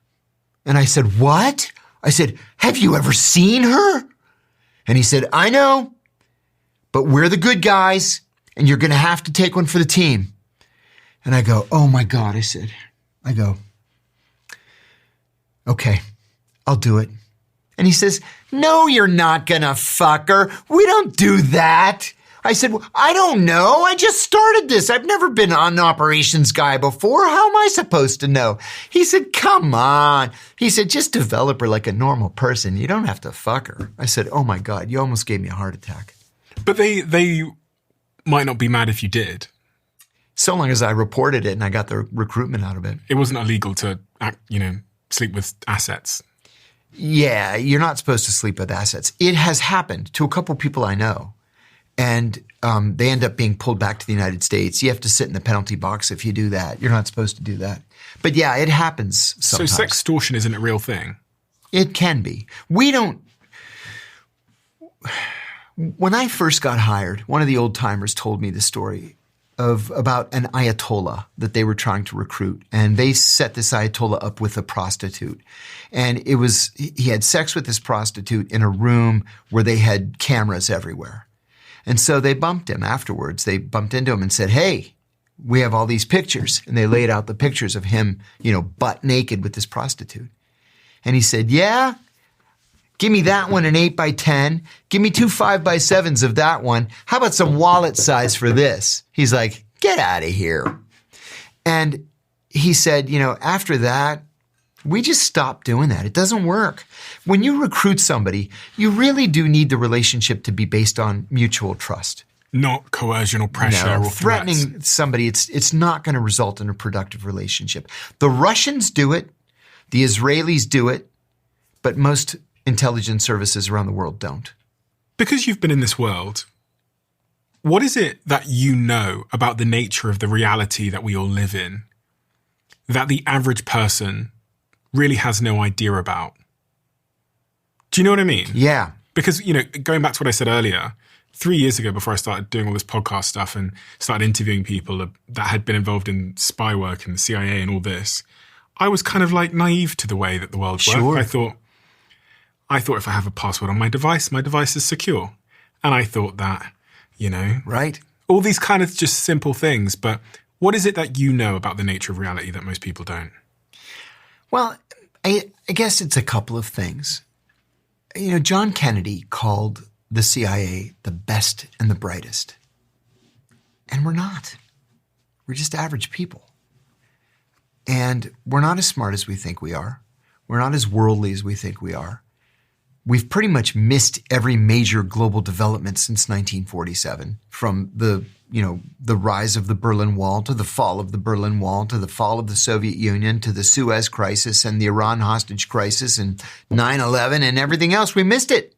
And I said, what? I said, have you ever seen her? And he said, I know, but we're the good guys and you're going to have to take one for the team. And I go, oh my God, I go, okay, I'll do it. And he says, no, you're not going to fuck her. We don't do that. I said, well, I don't know. I just started this. I've never been an operations guy before. How am I supposed to know? He said, come on. He said, just develop her like a normal person. You don't have to fuck her. I said, oh my God, you almost gave me a heart attack. But they might not be mad if you did. So long as I reported it and I got the recruitment out of it. It wasn't illegal to, sleep with assets. Yeah, you're not supposed to sleep with assets. It has happened to a couple people I know. And they end up being pulled back to the United States. You have to sit in the penalty box if you do that. You're not supposed to do that. But yeah, it happens sometimes. So sextortion isn't a real thing? It can be. When I first got hired, one of the old timers told me the story about an Ayatollah that they were trying to recruit. And they set this Ayatollah up with a prostitute. And he had sex with this prostitute in a room where they had cameras everywhere. And so they bumped him afterwards. They bumped into him and said, hey, we have all these pictures. And they laid out the pictures of him, butt naked with this prostitute. And he said, yeah, give me that one, an 8x10. Give me 2 5x7s of that one. How about some wallet size for this? He's like, get out of here. And he said, after that, we just stopped doing that. It doesn't work. When you recruit somebody, you really do need the relationship to be based on mutual trust. Not coercion or pressure or threatening threats. Somebody, it's not going to result in a productive relationship. The Russians do it. The Israelis do it. But most intelligence services around the world don't. Because you've been in this world, what is it that you know about the nature of the reality that we all live in that the average person really has no idea about? Do you know what I mean? Yeah. Because, going back to what I said earlier, 3 years ago, before I started doing all this podcast stuff and started interviewing people that had been involved in spy work and the CIA and all this, I was kind of like naive to the way that the world worked. I thought if I have a password on my device is secure. And I thought that, Right. all these kind of just simple things. But what is it that you know about the nature of reality that most people don't? Well, I guess it's a couple of things. John Kennedy called the CIA the best and the brightest. And we're not. We're just average people. And we're not as smart as we think we are. We're not as worldly as we think we are. We've pretty much missed every major global development since 1947, from the rise of the Berlin Wall to the fall of the Berlin Wall to the fall of the Soviet Union to the Suez Crisis and the Iran hostage crisis and 9/11 and everything else. We missed it.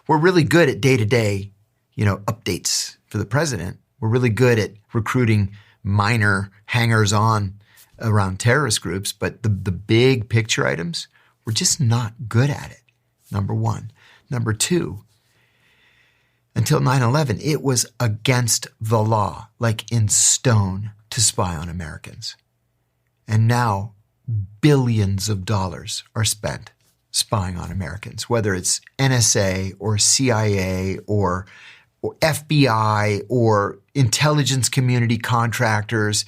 We're really good at day-to-day, updates for the president. We're really good at recruiting minor hangers-on around terrorist groups, but the big picture items, we're just not good at it. Number one. Number two, until 9/11, it was against the law, like in stone, to spy on Americans. And now billions of dollars are spent spying on Americans, whether it's NSA or CIA or FBI or intelligence community contractors.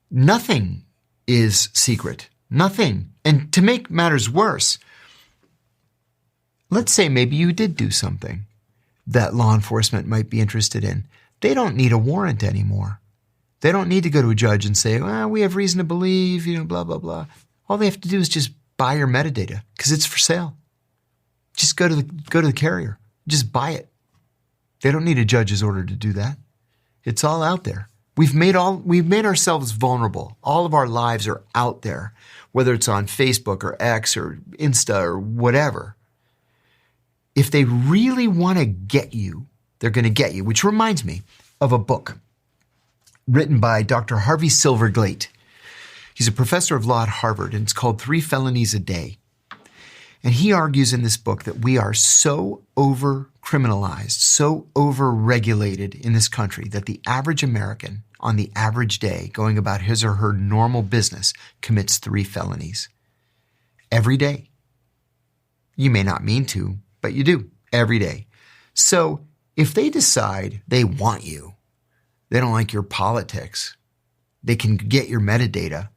Nothing is secret. Nothing. And to make matters worse, let's say maybe you did do something that law enforcement might be interested in. They don't need a warrant anymore. They don't need to go to a judge and say, well, we have reason to believe, blah, blah, blah. All they have to do is just buy your metadata because it's for sale. Just go to the carrier. Just buy it. They don't need a judge's order to do that. It's all out there. We've made ourselves vulnerable. All of our lives are out there, whether it's on Facebook or X or Insta or whatever. If they really want to get you, they're going to get you, which reminds me of a book written by Dr. Harvey Silverglate. He's a professor of law at Harvard, and it's called 3 Felonies a Day. And he argues in this book that we are so over-criminalized, so over-regulated in this country that the average American on the average day going about his or her normal business commits 3 felonies every day. You may not mean to, but you do every day. So if they decide they want you, they don't like your politics, they can get your metadata,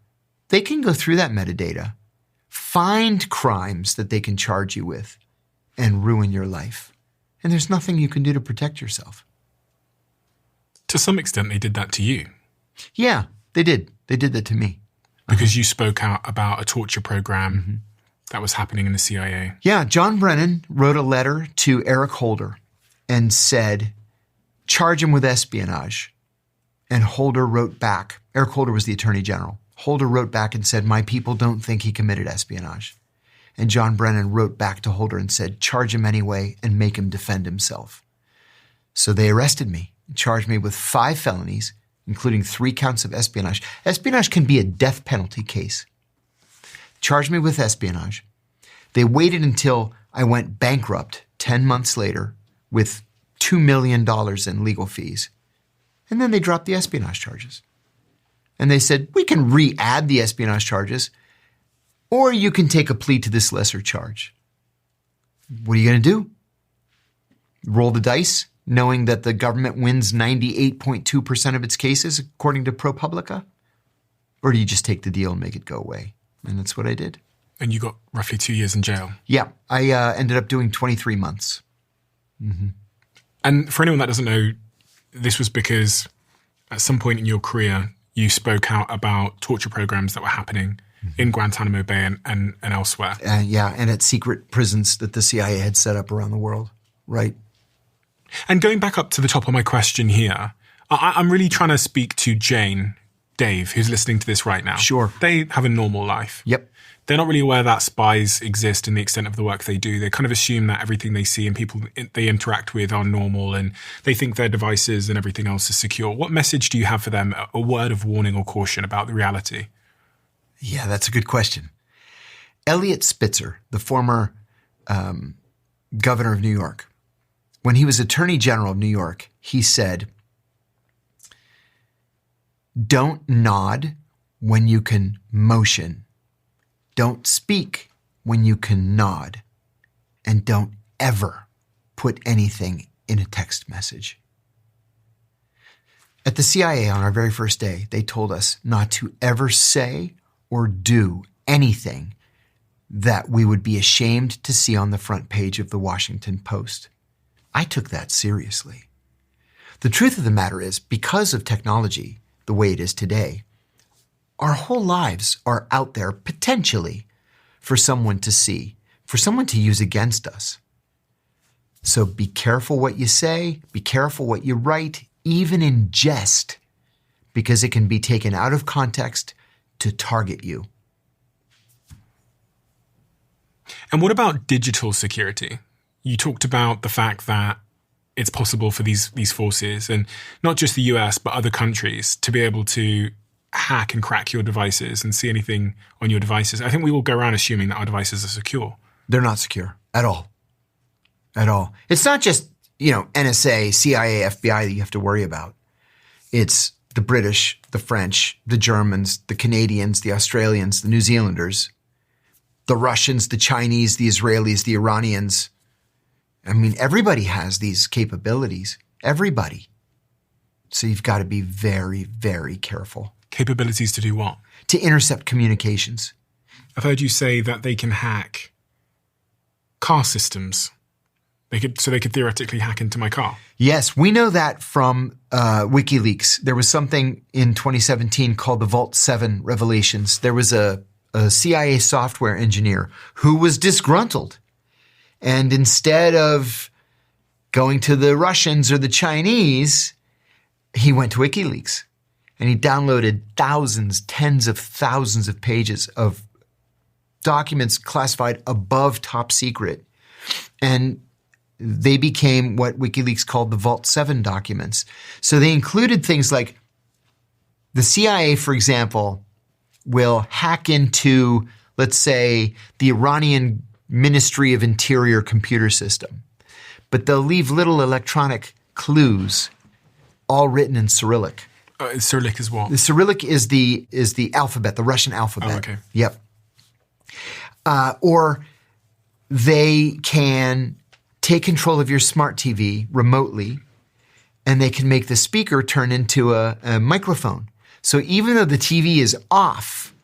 they can go through that metadata, find crimes that they can charge you with, and ruin your life. and there's nothing you can do to protect yourself. To some extent, they did that to you. Yeah, they did. They did that to me. Because you spoke out about a torture program that was happening in the CIA. Yeah, John Brennan wrote a letter to Eric Holder and said, charge him with espionage. And Holder wrote back. Eric Holder was the Attorney General. Holder wrote back and said, my people don't think he committed espionage. And John Brennan wrote back to Holder and said, charge him anyway and make him defend himself. So they arrested me and charged me with 5 felonies, including 3 counts of espionage. Espionage can be a death penalty case. Charged me with espionage. They waited until I went bankrupt 10 months later with $2 million in legal fees. And then they dropped the espionage charges. And they said, we can re-add the espionage charges, or you can take a plea to this lesser charge. What are you going to do? Roll the dice, knowing that the government wins 98.2% of its cases, according to ProPublica? Or do you just take the deal and make it go away? And that's what I did. And you got roughly 2 years in jail. Yeah, I ended up doing 23 months. Mm-hmm. And for anyone that doesn't know, this was because at some point in your career, you spoke out about torture programs that were happening in Guantanamo Bay and elsewhere. Yeah, and at secret prisons that the CIA had set up around the world, right? And going back up to the top of my question here, I'm really trying to speak to Jane, Dave, who's listening to this right now. Sure. They have a normal life. Yep. They're not really aware that spies exist and the extent of the work they do. They kind of assume that everything they see and people they interact with are normal and they think their devices and everything else is secure. What message do you have for them, a word of warning or caution about the reality? Yeah, that's a good question. Eliot Spitzer, the former governor of New York, when he was Attorney General of New York, he said, don't nod when you can motion. Don't speak when you can nod. And don't ever put anything in a text message. At the CIA on our very first day, they told us not to ever say or do anything that we would be ashamed to see on the front page of the Washington Post. I took that seriously. The truth of the matter is, because of technology the way it is today, our whole lives are out there potentially for someone to see, for someone to use against us. So be careful what you say, be careful what you write, even in jest, because it can be taken out of context to target you. And what about digital security? You talked about the fact that it's possible for these forces, and not just the US, but other countries, to be able to hack and crack your devices and see anything on your devices. I think we all go around assuming that our devices are secure. They're not secure at all. At all. It's not just, NSA, CIA, FBI that you have to worry about. It's the British, the French, the Germans, the Canadians, the Australians, the New Zealanders, the Russians, the Chinese, the Israelis, the Iranians. I mean, everybody has these capabilities. Everybody. So you've got to be very, very careful. Capabilities to do what? To intercept communications. I've heard you say that they can hack car systems. They could theoretically hack into my car. Yes, we know that from WikiLeaks. There was something in 2017 called the Vault 7 revelations. There was a CIA software engineer who was disgruntled. And instead of going to the Russians or the Chinese, he went to WikiLeaks. And he downloaded thousands, tens of thousands of pages of documents classified above top secret. And they became what WikiLeaks called the Vault 7 documents. So they included things like the CIA, for example, will hack into, let's say, the Iranian Ministry of Interior computer system. But they'll leave little electronic clues, all written in Cyrillic. Cyrillic is what? The Cyrillic is the alphabet, the Russian alphabet. Oh, okay. Yep. Or they can take control of your smart TV remotely, and they can make the speaker turn into a microphone. So even though the TV is off,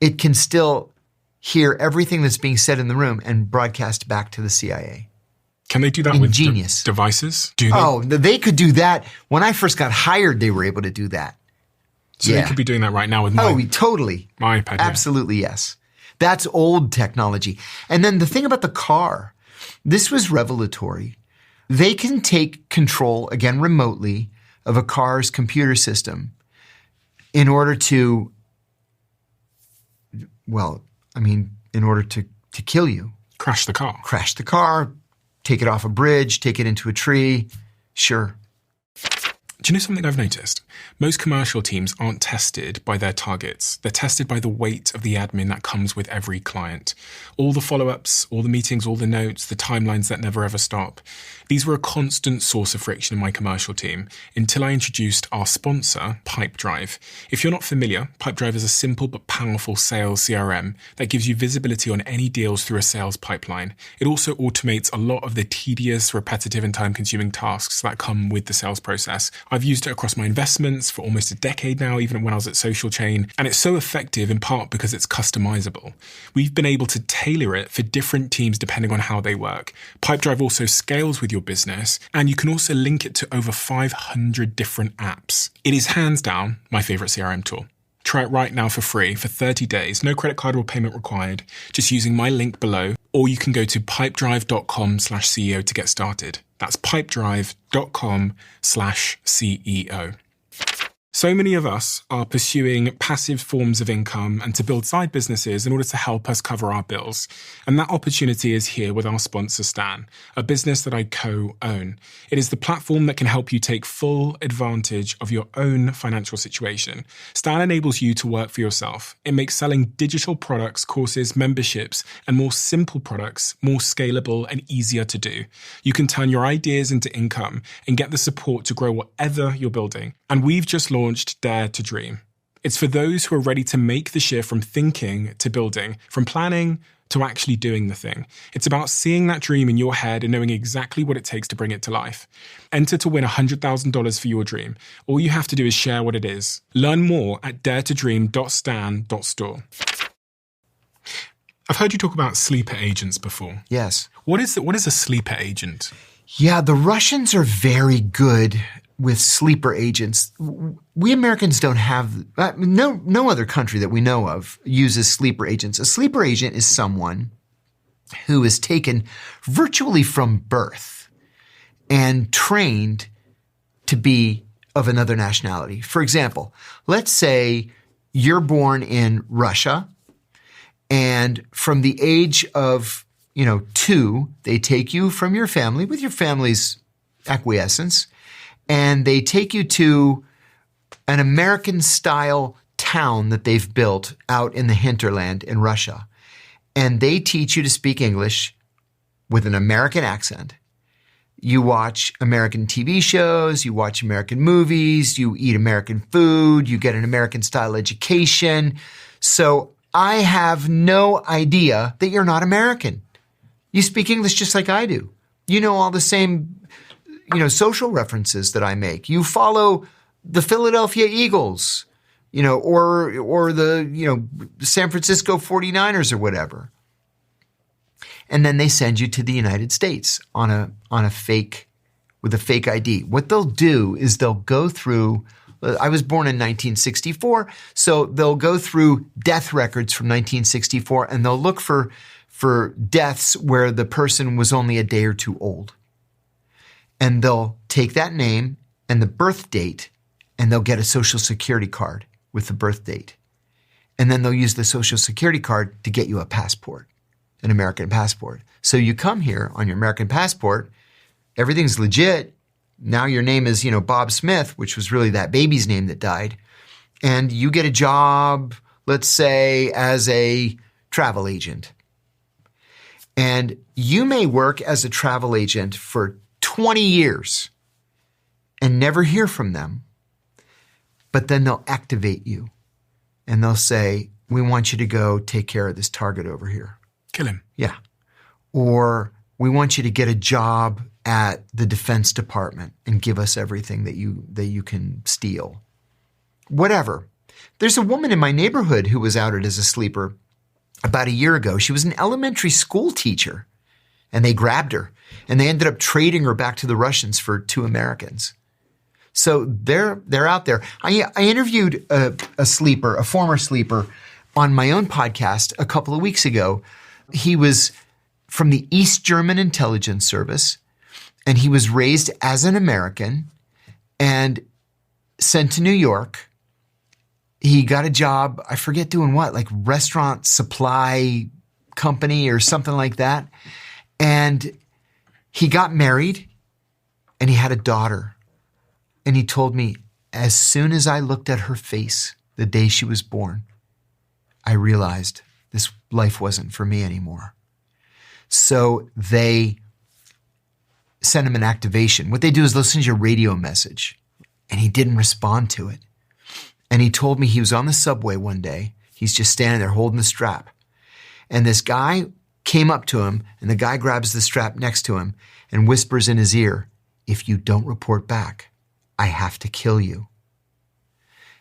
it can still hear everything that's being said in the room and broadcast back to the CIA. Can they do that ingenious. With devices? Do they? Oh, they could do that. When I first got hired, they were able to do that. So they could be doing that right now with totally. My iPad. Absolutely, yes. That's old technology. And then the thing about the car, this was revelatory. They can take control, again, remotely, of a car's computer system in order to, in order to kill you. Crash the car. Crash the car, take it off a bridge, take it into a tree. Sure. Do you know something I've noticed? Most commercial teams aren't tested by their targets. They're tested by the weight of the admin that comes with every client. All the follow-ups, all the meetings, all the notes, the timelines that never ever stop. These were a constant source of friction in my commercial team until I introduced our sponsor, Pipedrive. If you're not familiar, Pipedrive is a simple but powerful sales CRM that gives you visibility on any deals through a sales pipeline. It also automates a lot of the tedious, repetitive, and time-consuming tasks that come with the sales process. I've used it across my investments for almost a decade now, even when I was at Social Chain, and it's so effective in part because it's customizable. We've been able to tailor it for different teams depending on how they work. Pipedrive also scales with your business, and you can also link it to over 500 different apps. It is hands down my favorite CRM tool. Try it right now for free for 30 days, no credit card or payment required, just using my link below, or you can go to pipedrive.com/CEO to get started. That's pipedrive.com/CEO. So many of us are pursuing passive forms of income and to build side businesses in order to help us cover our bills. And that opportunity is here with our sponsor, Stan, a business that I co-own. It is the platform that can help you take full advantage of your own financial situation. Stan enables you to work for yourself. It makes selling digital products, courses, memberships, and more simple products more scalable and easier to do. You can turn your ideas into income and get the support to grow whatever you're building. And we've just launched Dare to Dream. It's for those who are ready to make the shift from thinking to building, from planning to actually doing the thing. It's about seeing that dream in your head and knowing exactly what it takes to bring it to life. Enter to win $100,000 for your dream. All you have to do is share what it is. Learn more at daretodream.stan.store. I've heard you talk about sleeper agents before. Yes. What is a sleeper agent? Yeah, the Russians are very good with sleeper agents. We Americans don't have, no other country that we know of uses sleeper agents. A sleeper agent is someone who is taken virtually from birth and trained to be of another nationality. For example, let's say you're born in Russia, and from the age of 2, they take you from your family with your family's acquiescence, and they take you to an American-style town that they've built out in the hinterland in Russia. And they teach you to speak English with an American accent. You watch American TV shows, you watch American movies, you eat American food, you get an American-style education. So I have no idea that you're not American. You speak English just like I do. You know all the same social references that I make. You follow the Philadelphia Eagles, or the, San Francisco 49ers or whatever. And then they send you to the United States with a fake ID. What they'll do is they'll go through, I was born in 1964, so they'll go through death records from 1964 and they'll look for deaths where the person was only a day or two old. And they'll take that name and the birth date, and they'll get a Social Security card with the birth date. And then they'll use the Social Security card to get you a passport, an American passport. So you come here on your American passport, everything's legit. Now your name is, Bob Smith, which was really that baby's name that died. And you get a job, let's say, as a travel agent. And you may work as a travel agent for 20 years and never hear from them, but then they'll activate you and they'll say, we want you to go take care of this target over here. Kill him. Yeah. Or we want you to get a job at the Defense Department and give us everything that you can steal. Whatever. There's a woman in my neighborhood who was outed as a sleeper about a year ago. She was an elementary school teacher. and they grabbed her, and they ended up trading her back to the Russians for 2 Americans. So they're out there. I interviewed a sleeper, a former sleeper, on my own podcast a couple of weeks ago. He was from the East German Intelligence Service, and he was raised as an American and sent to New York. He got a job, I forget doing what, like restaurant supply company or something like that. And he got married and he had a daughter. And he told me, as soon as I looked at her face the day she was born, I realized this life wasn't for me anymore. So they sent him an activation. What they do is they'll send you a radio message, and he didn't respond to it. And he told me he was on the subway one day. He's just standing there holding the strap. And this guy came up to him, and the guy grabs the strap next to him and whispers in his ear, "If you don't report back, I have to kill you."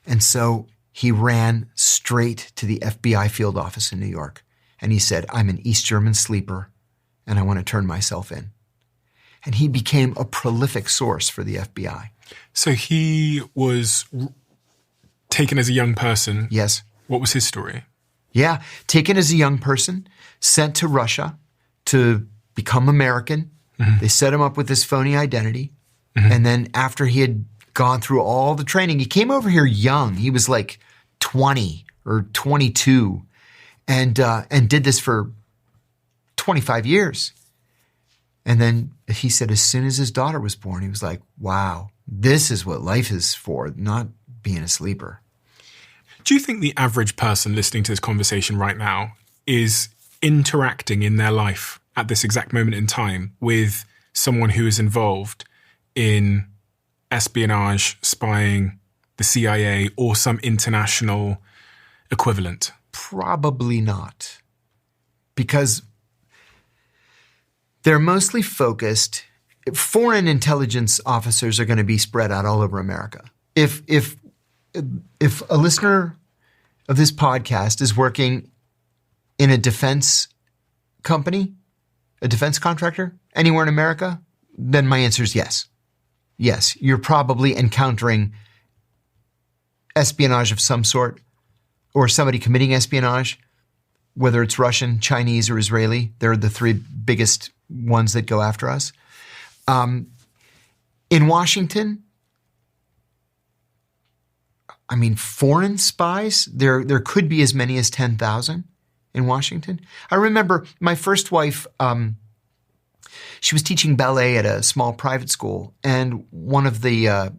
And so he ran straight to the FBI field office in New York. And he said, "I'm an East German sleeper, and I want to turn myself in." And he became a prolific source for the FBI. So he was taken as a young person. Yes. What was his story? Yeah. Taken as a young person, sent to Russia to become American. Mm-hmm. They set him up with this phony identity. Mm-hmm. And then after he had gone through all the training, he came over here young. He was like 20 or 22 and did this for 25 years. And then he said as soon as his daughter was born, he was like, wow, this is what life is for, not being a sleeper. Do you think the average person listening to this conversation right now is interacting in their life at this exact moment in time with someone who is involved in espionage, spying, the CIA, or some international equivalent? Probably not. Because they're mostly focused. Foreign intelligence officers are going to be spread out all over America. If a listener of this podcast is working in a defense company, a defense contractor, anywhere in America, then my answer is yes. Yes, you're probably encountering espionage of some sort or somebody committing espionage, whether it's Russian, Chinese, or Israeli. They're the 3 biggest ones that go after us. In Washington, I mean, foreign spies, there could be as many as 10,000 in Washington. I remember my first wife, she was teaching ballet at a small private school, and one of the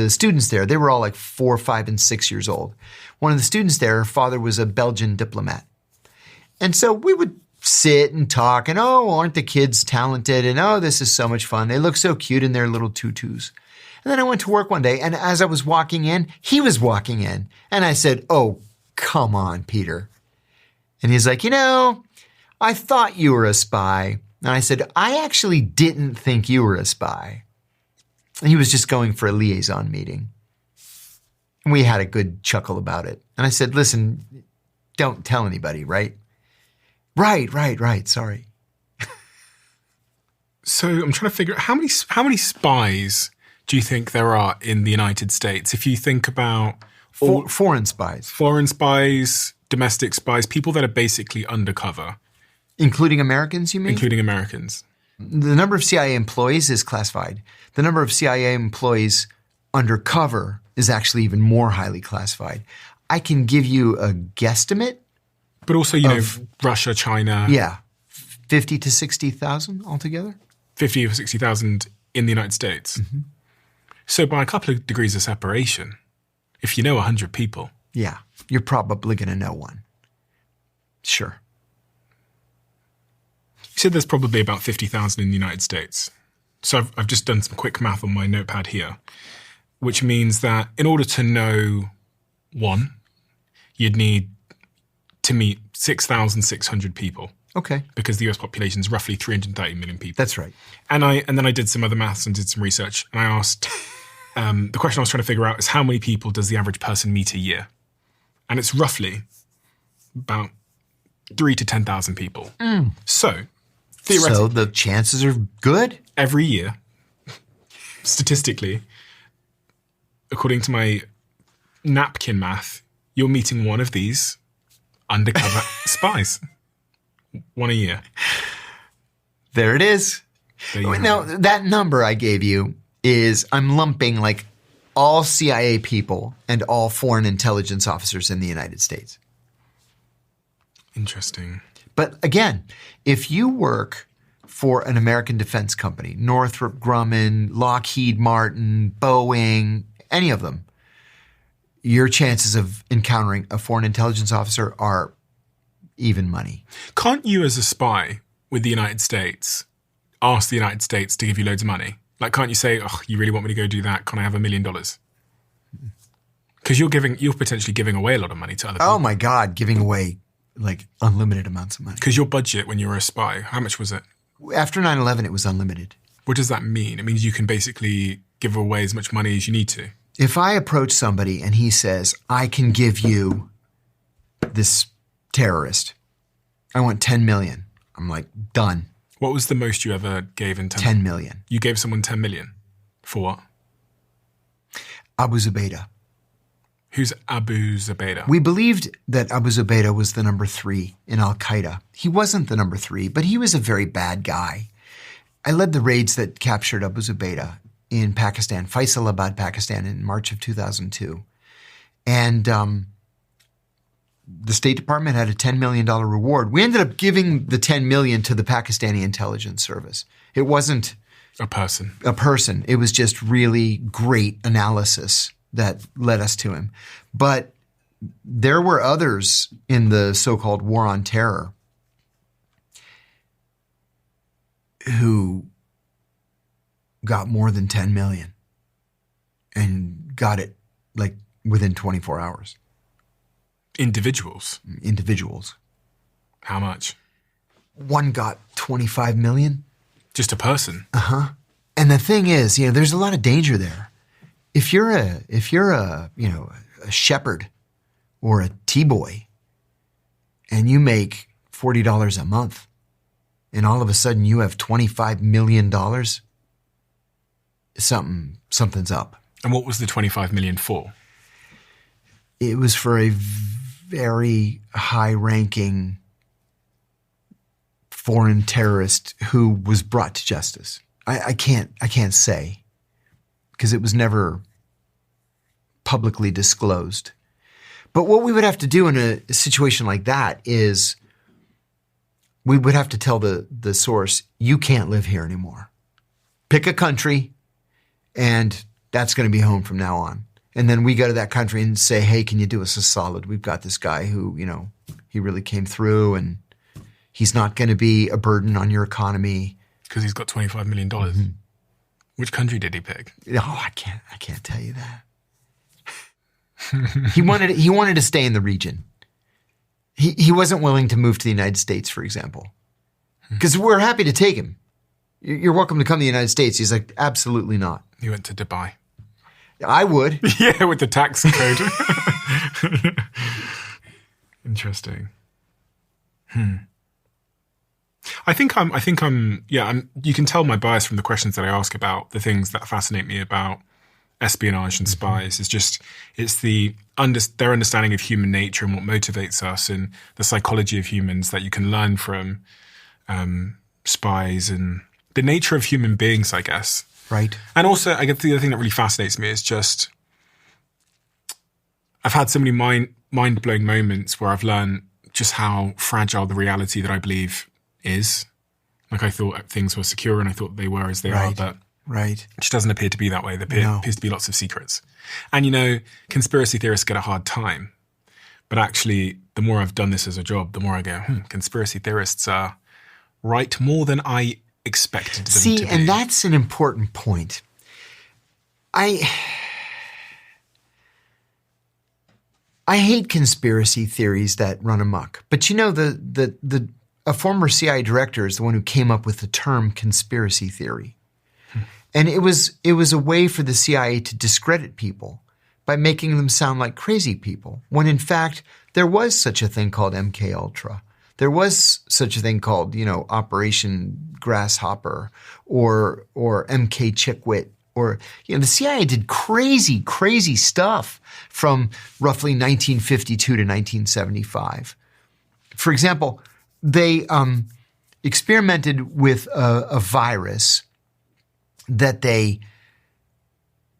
students there, they were all like 4, 5, and 6 years old. One of the students there, her father was a Belgian diplomat. And so we would sit and talk and, oh, aren't the kids talented? And, oh, this is so much fun. They look so cute in their little tutus. And then I went to work one day, and as I was walking in, he was walking in. And I said, "Oh, come on, Peter." And he's like, "I thought you were a spy." And I said, "I actually didn't think you were a spy." And he was just going for a liaison meeting. And we had a good chuckle about it. And I said, "Listen, don't tell anybody, right?" Right. Sorry. So I'm trying to figure out how many spies do you think there are in the United States? If you think about foreign spies, domestic spies, people that are basically undercover. Including Americans, you mean? Including Americans. The number of CIA employees is classified. The number of CIA employees undercover is actually even more highly classified. I can give you a guesstimate. But also, Russia, China. Yeah. 50 to 60,000 altogether. 50 or 60,000 in the United States. Mm-hmm. So by a couple of degrees of separation, if you know 100 people. Yeah, you're probably going to know one. Sure. You said there's probably about 50,000 in the United States. So I've just done some quick math on my notepad here, which means that in order to know one, you'd need to meet 6,600 people. Okay. Because the US population is roughly 330 million people. That's right. And then I did some other maths and did some research, and I asked, the question I was trying to figure out is how many people does the average person meet a year? And it's roughly about 3,000 to 10,000 people. So So the chances are good. Every year, statistically, according to my napkin math, you're meeting one of these undercover spies. One a year. There it is. Now, that number I gave you is, I'm lumping like all CIA people and all foreign intelligence officers in the United States. Interesting. But again, if you work for an American defense company, Northrop Grumman, Lockheed Martin, Boeing, any of them, your chances of encountering a foreign intelligence officer are even money. Can't you, as a spy with the United States, ask the United States to give you loads of money? Like, can't you say, oh, you really want me to go do that? Can I have $1 million? Because you're potentially giving away a lot of money to other people. Oh my God, giving away like unlimited amounts of money. Because your budget when you were a spy, how much was it? After 9/11, it was unlimited. What does that mean? It means you can basically give away as much money as you need to. If I approach somebody and he says, I can give you this terrorist, I want 10 million. I'm like, done. What was the most you ever gave in 10 million. You gave someone 10 million? For what? Abu Zubaydah. Who's Abu Zubaydah? We believed that Abu Zubaydah was the number 3 in Al-Qaeda. He wasn't the number 3, but he was a very bad guy. I led the raids that captured Abu Zubaydah in Pakistan, Faisalabad, Pakistan, in March of 2002. And the State Department had a $10 million reward. We ended up giving the $10 million to the Pakistani intelligence service. It wasn't a person. It was just really great analysis that led us to him. But there were others in the so-called war on terror who got more than 10 million and got it like within 24 hours. Individuals? How much? One got 25 million. Just a person? Uh-huh. And the thing is, there's a lot of danger there. If you're a shepherd or a T-boy and you make $40 a month and all of a sudden you have $25 million, something's up. And what was the 25 million for? It was for a very high-ranking foreign terrorist who was brought to justice. I can't say because it was never publicly disclosed. But what we would have to do in a situation like that is we would have to tell the source, you can't live here anymore. Pick a country, and that's going to be home from now on. And then we go to that country and say, hey, can you do us a solid? We've got this guy who, he really came through and he's not going to be a burden on your economy. Because he's got $25 million. Mm-hmm. Which country did he pick? Oh, I can't tell you that. He wanted to stay in the region. He wasn't willing to move to the United States, for example. Because we're happy to take him. You're welcome to come to the United States. He's like, absolutely not. He went to Dubai. I would. Yeah, with the tax code. Interesting. I think I'm, you can tell my bias from the questions that I ask about the things that fascinate me about espionage and spies. It's their understanding of human nature and what motivates us and the psychology of humans that you can learn from spies and the nature of human beings, I guess. Right. And also, I guess the other thing that really fascinates me is just, I've had so many mind-blowing moments where I've learned just how fragile the reality that I believe is. Like I thought things were secure and I thought they were as they are, but it just doesn't appear to be that way. There appears to be lots of secrets. And, conspiracy theorists get a hard time. But actually, the more I've done this as a job, the more I go, conspiracy theorists are right more than I expected them to be. See, and that's an important point. I hate conspiracy theories that run amok. But a former CIA director is the one who came up with the term conspiracy theory. And it was a way for the CIA to discredit people by making them sound like crazy people, when in fact there was such a thing called MK Ultra. There was such a thing called, Operation Grasshopper or MK Chickwit, or, the CIA did crazy, crazy stuff from roughly 1952 to 1975. For example, they experimented with a virus that they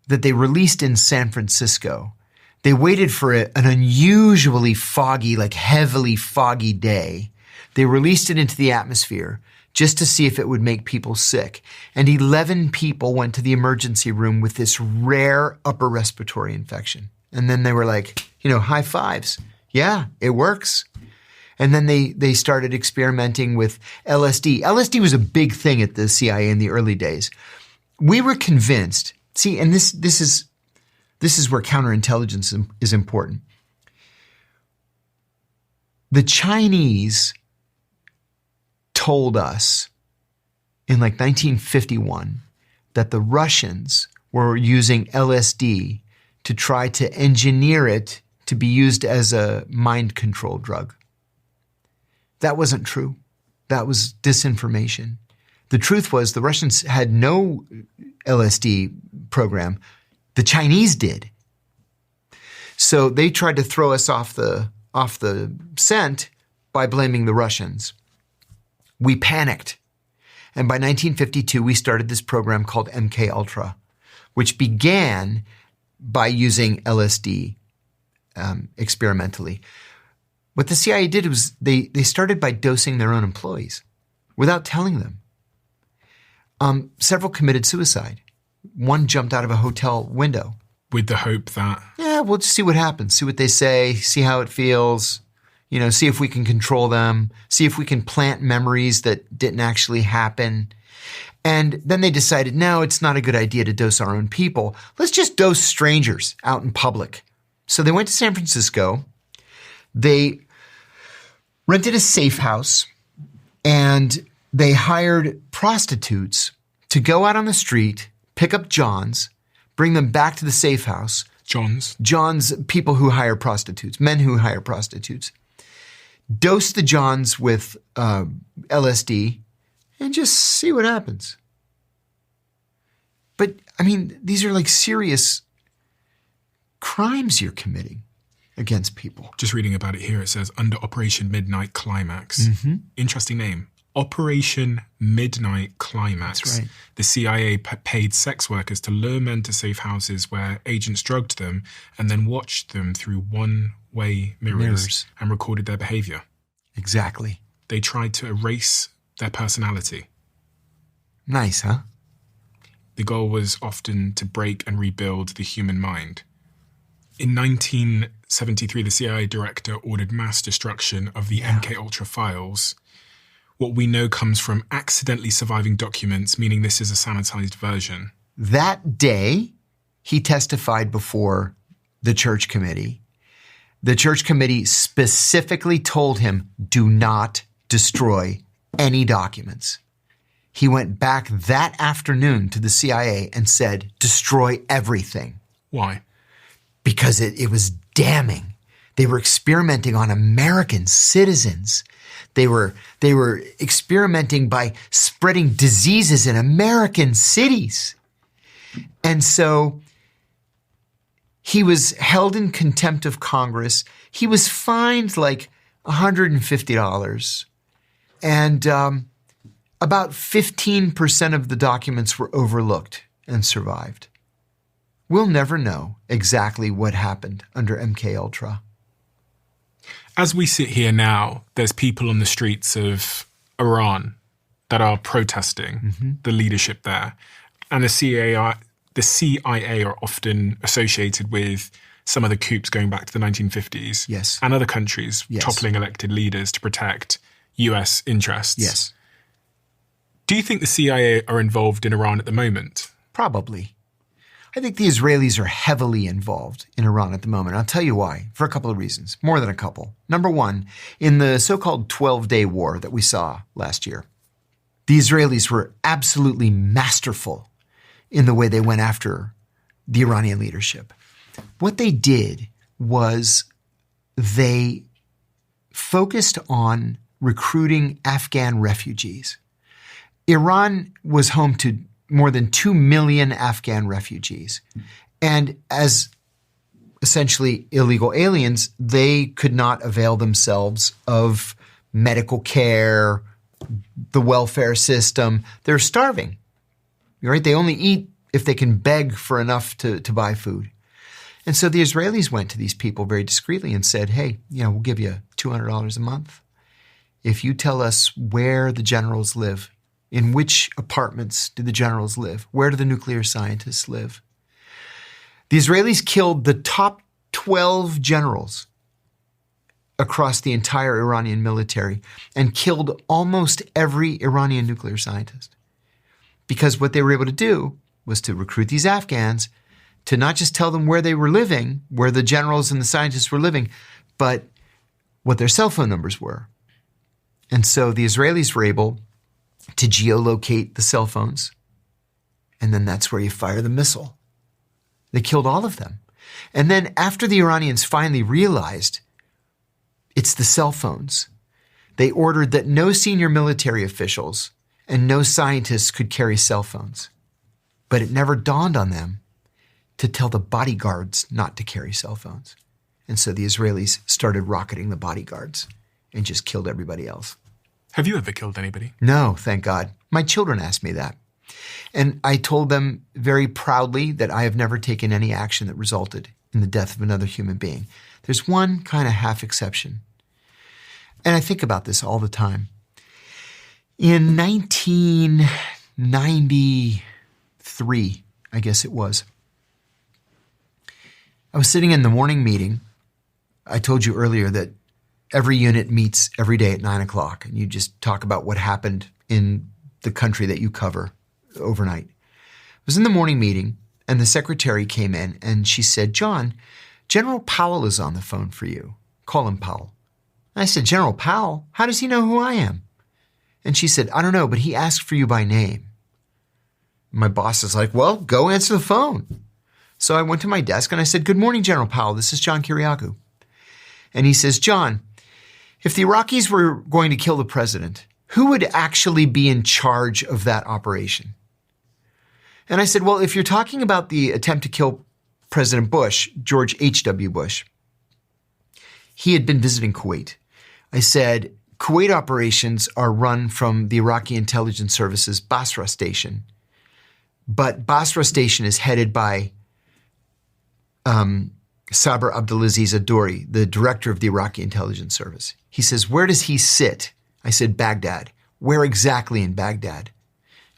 released in San Francisco. They waited for an unusually foggy, like heavily foggy day. They released it into the atmosphere just to see if it would make people sick. And 11 people went to the emergency room with this rare upper respiratory infection. And then they were like, high fives. Yeah, it works. And then they started experimenting with LSD. LSD was a big thing at the CIA in the early days. We were convinced, and this is where counterintelligence is important. The Chinese told us in 1951 that the Russians were using LSD to try to engineer it to be used as a mind control drug. That wasn't true. That was disinformation. The truth was the Russians had no LSD program. The Chinese did. So they tried to throw us off the scent by blaming the Russians. We panicked. And by 1952, we started this program called MK Ultra, which began by using LSD experimentally. What the CIA did was they started by dosing their own employees without telling them. Several committed suicide. One jumped out of a hotel window. With the hope that... Yeah, we'll just see what happens, see what they say, see how it feels, see if we can control them, see if we can plant memories that didn't actually happen. And then they decided, no, it's not a good idea to dose our own people. Let's just dose strangers out in public. So they went to San Francisco. They rented a safe house, and they hired prostitutes to go out on the street, pick up Johns, bring them back to the safe house. Johns, people who hire prostitutes, men who hire prostitutes. Dose the Johns with LSD and just see what happens. But, these are like serious crimes you're committing against people. Just reading about it here, it says, under Operation Midnight Climax. Mm-hmm. Interesting name. Operation Midnight Climax. That's right. The CIA paid sex workers to lure men to safe houses where agents drugged them and then watched them through one-way mirrors and recorded their behavior. Exactly. They tried to erase their personality. Nice, huh? The goal was often to break and rebuild the human mind. In 1973, the CIA director ordered mass destruction of the MK Ultra files. What we know comes from accidentally surviving documents, meaning this is a sanitized version. That day, he testified before the church committee. The church committee specifically told him, do not destroy any documents. He went back that afternoon to the CIA and said, destroy everything. Why? Because it was damning. They were experimenting on American citizens. They were experimenting by spreading diseases in American cities. And so he was held in contempt of Congress. He was fined like $150. And about 15% of the documents were overlooked and survived. We'll never know exactly what happened under MK Ultra. As we sit here now, there's people on the streets of Iran that are protesting the leadership there. And the CIA are often associated with some of the coups going back to the 1950s. Yes. And other countries Yes. toppling elected leaders to protect US interests. Yes. Do you think the CIA are involved in Iran at the moment? Probably. I think the Israelis are heavily involved in Iran at the moment. I'll tell you why, for a couple of reasons, more than a couple. Number one, in the so-called 12-day war that we saw last year, the Israelis were absolutely masterful in the way they went after the Iranian leadership. What they did was they focused on recruiting Afghan refugees. Iran was home to more than 2 million Afghan refugees. And as essentially illegal aliens, they could not avail themselves of medical care, the welfare system. They're starving, right? They only eat if they can beg for enough to buy food. And so the Israelis went to these people very discreetly and said, hey, we'll give you $200 a month if you tell us where the generals live, in which apartments do the generals live, where do the nuclear scientists live. The Israelis killed the top 12 generals across the entire Iranian military and killed almost every Iranian nuclear scientist. Because what they were able to do was to recruit these Afghans to not just tell them where they were living, where the generals and the scientists were living, but what their cell phone numbers were. And so the Israelis were able to geolocate the cell phones, and then that's where you fire the missile. They killed all of them. And then after the Iranians finally realized it's the cell phones, they ordered that no senior military officials and no scientists could carry cell phones. But it never dawned on them to tell the bodyguards not to carry cell phones. And so the Israelis started rocketing the bodyguards and just killed everybody else. Have you ever killed anybody? No, thank God. My children asked me that. And I told them very proudly that I have never taken any action that resulted in the death of another human being. There's one kind of half exception. And I think about this all the time. In 1993, I guess it was, I was sitting in the morning meeting. I told you earlier that every unit meets every day at 9 o'clock, and you just talk about what happened in the country that you cover overnight. I was in the morning meeting, and the secretary came in, and she said, John, General Powell is on the phone for you. Call him Powell. And I said, General Powell? How does he know who I am? And she said, I don't know, but he asked for you by name. My boss is like, well, go answer the phone. So I went to my desk and I said, good morning, General Powell. This is JOHN KIRIAKOU. And he says, John, if the Iraqis were going to kill the president, who would actually be in charge of that operation? And I said, well, if you're talking about the attempt to kill President Bush, George H.W. Bush, he had been visiting Kuwait. I said, Kuwait operations are run from the Iraqi intelligence service's Basra station. But Basra station is headed by Sabr Abdulaziz Adori, the director of the Iraqi intelligence service. He says, where does he sit? I said, Baghdad. Where exactly in Baghdad?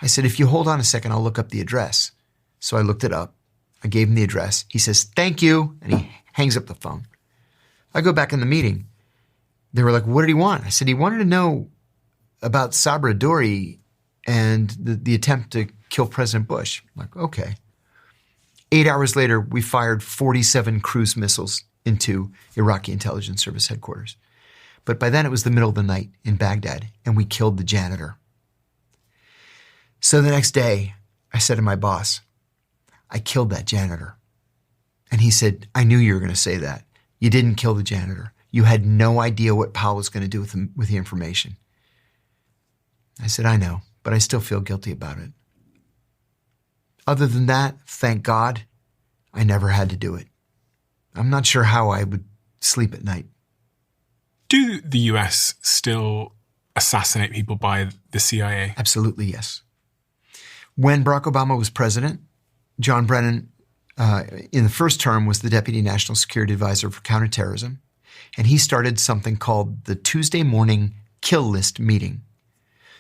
I said, if you hold on a second, I'll look up the address. So I looked it up. I gave him the address. He says, thank you. And he hangs up the phone. I go back in the meeting. They were like, what did he want? I said, he wanted to know about Sabr Adori and the attempt to kill President Bush. I'm like, okay. 8 hours later, we fired 47 cruise missiles into Iraqi intelligence service headquarters. But by then it was the middle of the night in Baghdad, and we killed the janitor. So the next day, I said to my boss, I killed that janitor. And he said, I knew you were going to say that. You didn't kill the janitor. You had no idea what Powell was going to do with the information. I said, I know, but I still feel guilty about it. Other than that, thank God, I never had to do it. I'm not sure how I would sleep at night. Do the US still assassinate people by the CIA? Absolutely, yes. When Barack Obama was president, John Brennan, in the first term, was the Deputy National Security Advisor for Counterterrorism, and he started something called the Tuesday Morning Kill List meeting.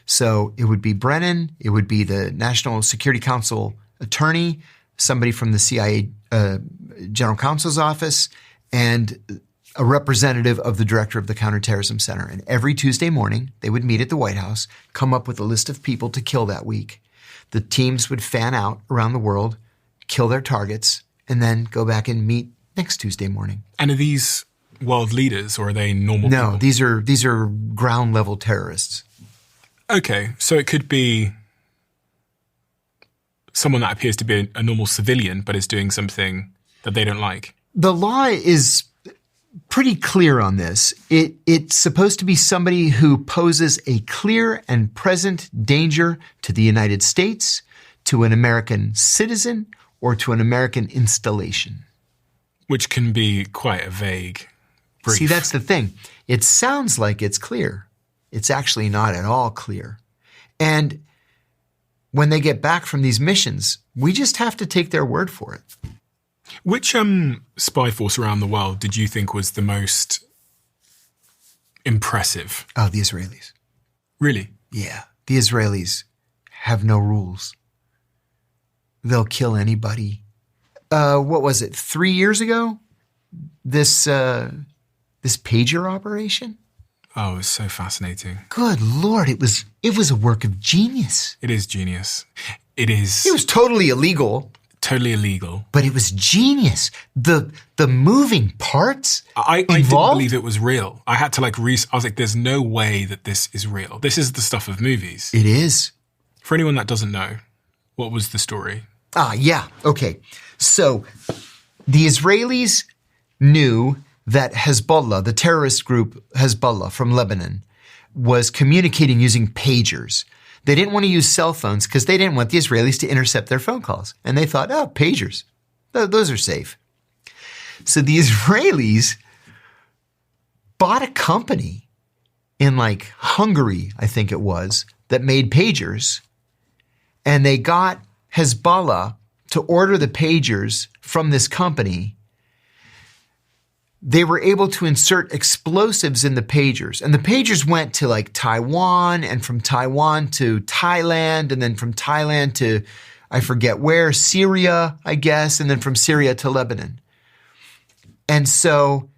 So it would be Brennan, it would be the National Security Council attorney, somebody from the CIA General Counsel's office, and a representative of the director of the Counterterrorism Center. And every Tuesday morning, they would meet at the White House, come up with a list of people to kill that week. The teams would fan out around the world, kill their targets, and then go back and meet next Tuesday morning. And are these world leaders or are they normal people? No, these are ground level terrorists. Okay, so it could be someone that appears to be a normal civilian but is doing something that they don't like. The law is pretty clear on this. It's supposed to be somebody who poses a clear and present danger to the United States, to an American citizen, or to an American installation. Which can be quite a vague brief. See, that's the thing. It sounds like it's clear. It's actually not at all clear. And when they get back from these missions, we just have to take their word for it. Which spy force around the world did you think was the most impressive? Oh, the Israelis. Really? Yeah. The Israelis have no rules. They'll kill anybody. What was it? 3 years ago? This pager operation? Oh, it was so fascinating. Good Lord. It was a work of genius. It is genius. It was totally illegal. Totally illegal. But it was genius. The moving parts I didn't believe it was real. I had to I was like, there's no way that this is real. This is the stuff of movies. It is. For anyone that doesn't know, what was the story? Yeah. Okay. So the Israelis knew that Hezbollah, the terrorist group Hezbollah from Lebanon, was communicating using pagers. They didn't want to use cell phones because they didn't want the Israelis to intercept their phone calls. And they thought, oh, pagers, those are safe. So the Israelis bought a company in Hungary, I think it was, that made pagers. And they got Hezbollah to order the pagers from this company. They were able to insert explosives in the pagers. And the pagers went to Taiwan, and from Taiwan to Thailand, and then from Thailand to, I forget where, Syria, I guess, and then from Syria to Lebanon. And so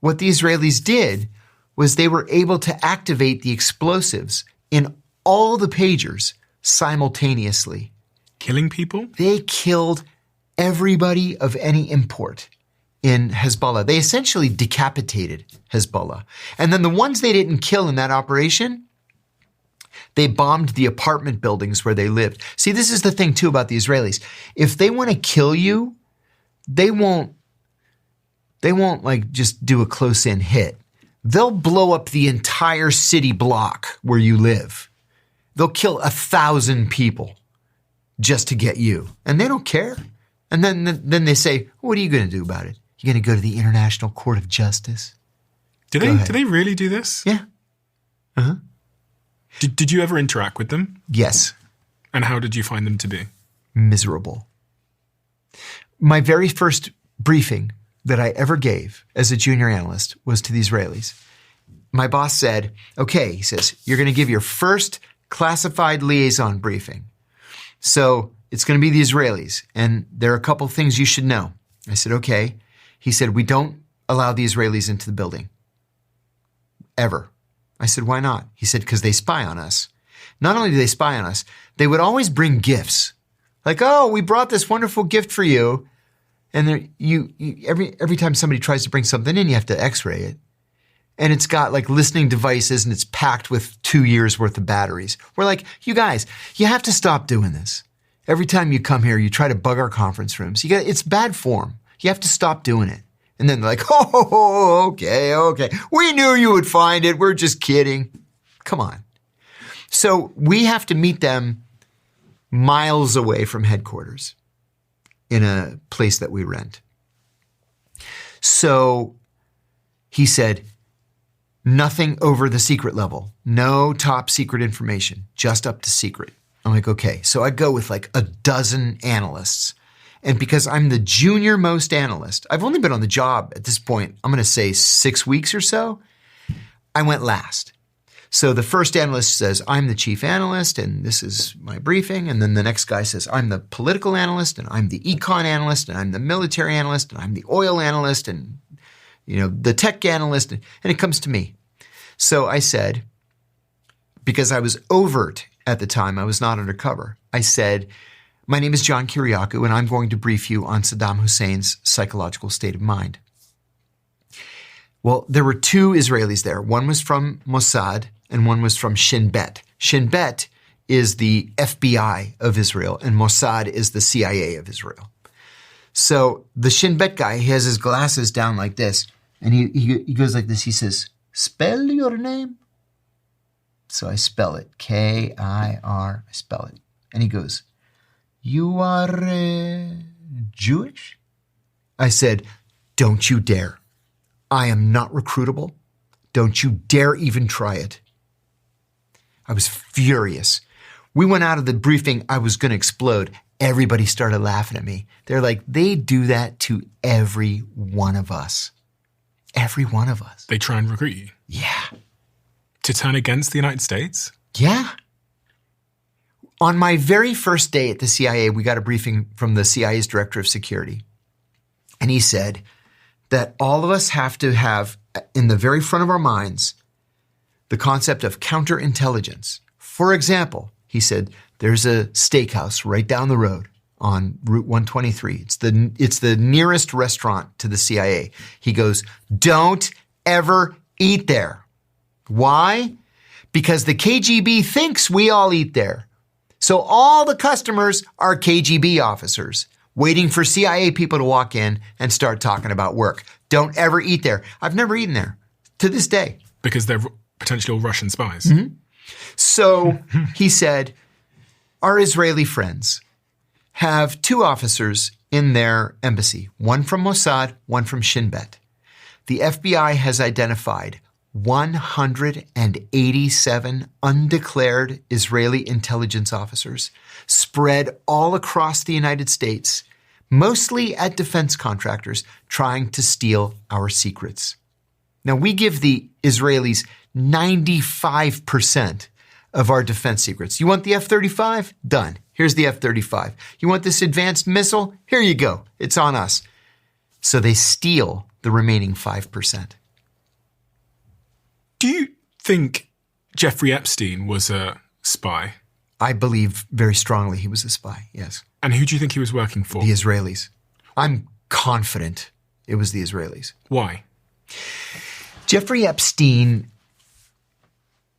what the Israelis did was they were able to activate the explosives in all the pagers simultaneously. Killing people? They killed everybody of any import in Hezbollah. They essentially decapitated Hezbollah. And then the ones they didn't kill in that operation, they bombed the apartment buildings where they lived. See, this is the thing too about the Israelis. If they want to kill you, they won't just do a close-in hit. They'll blow up the entire city block where you live. They'll kill 1,000 people just to get you. And they don't care. And then they say, what are you going to do about it? You're going to go to the International Court of Justice? Do they really do this? Yeah. Uh-huh. Did you ever interact with them? Yes. And how did you find them to be? Miserable. My very first briefing that I ever gave as a junior analyst was to the Israelis. My boss said, okay, he says, you're going to give your first classified liaison briefing. So it's going to be the Israelis, and there are a couple things you should know. I said, okay. He said, we don't allow the Israelis into the building. Ever. I said, why not? He said, because they spy on us. Not only do they spy on us, they would always bring gifts. Like, oh, we brought this wonderful gift for you. And every time somebody tries to bring something in, you have to x-ray it. And it's got listening devices, and it's packed with 2 years worth of batteries. We're like, you guys, you have to stop doing this. Every time you come here, you try to bug our conference rooms. It's bad form. You have to stop doing it. And then they're like, oh, okay. We knew you would find it. We're just kidding. Come on. So we have to meet them miles away from headquarters in a place that we rent. So he said, nothing over the secret level. No top secret information, just up to secret. I'm like, okay. So I go with 12 analysts. And because I'm the junior most analyst, I've only been on the job at this point, I'm going to say 6 weeks or so. I went last. So the first analyst says, I'm the chief analyst, and this is my briefing. And then the next guy says, I'm the political analyst, and I'm the econ analyst, and I'm the military analyst, and I'm the oil analyst, and the tech analyst. And it comes to me. So I said, because I was overt at the time, I was not undercover. I said, my name is JOHN KIRIAKOU, and I'm going to brief you on Saddam Hussein's psychological state of mind. Well, there were 2 Israelis there. One was from Mossad, and one was from Shin Bet. Shin Bet is the FBI of Israel, and Mossad is the CIA of Israel. So the Shin Bet guy, he has his glasses down like this, And he goes like this. He says, spell your name. So I spell it, K-I-R, I spell it. And he goes, you are Jewish? I said, don't you dare. I am not recruitable. Don't you dare even try it. I was furious. We went out of the briefing. I was going to explode. Everybody started laughing at me. They're like, they do that to every one of us. Every one of us. They try and recruit you? Yeah. To turn against the United States? Yeah. On my very first day at the CIA, we got a briefing from the CIA's director of security. And he said that all of us have to have in the very front of our minds the concept of counterintelligence. For example, he said, there's a steakhouse right down the road on Route 123. It's the nearest restaurant to the CIA. He goes, don't ever eat there. Why? Because the KGB thinks we all eat there. So all the customers are KGB officers waiting for CIA people to walk in and start talking about work. Don't ever eat there. I've never eaten there to this day. Because they're potentially all Russian spies. Mm-hmm. So he said, our Israeli friends have two officers in their embassy, one from Mossad, one from Shin Bet. The FBI has identified 187 undeclared Israeli intelligence officers spread all across the United States, mostly at defense contractors trying to steal our secrets. Now, we give the Israelis 95% of our defense secrets. You want the F-35? Done. Here's the F-35. You want this advanced missile? Here you go. It's on us. So they steal the remaining 5%. Do you think Jeffrey Epstein was a spy? I believe very strongly he was a spy, yes. And who do you think he was working for? The Israelis. I'm confident it was the Israelis. Why? Jeffrey Epstein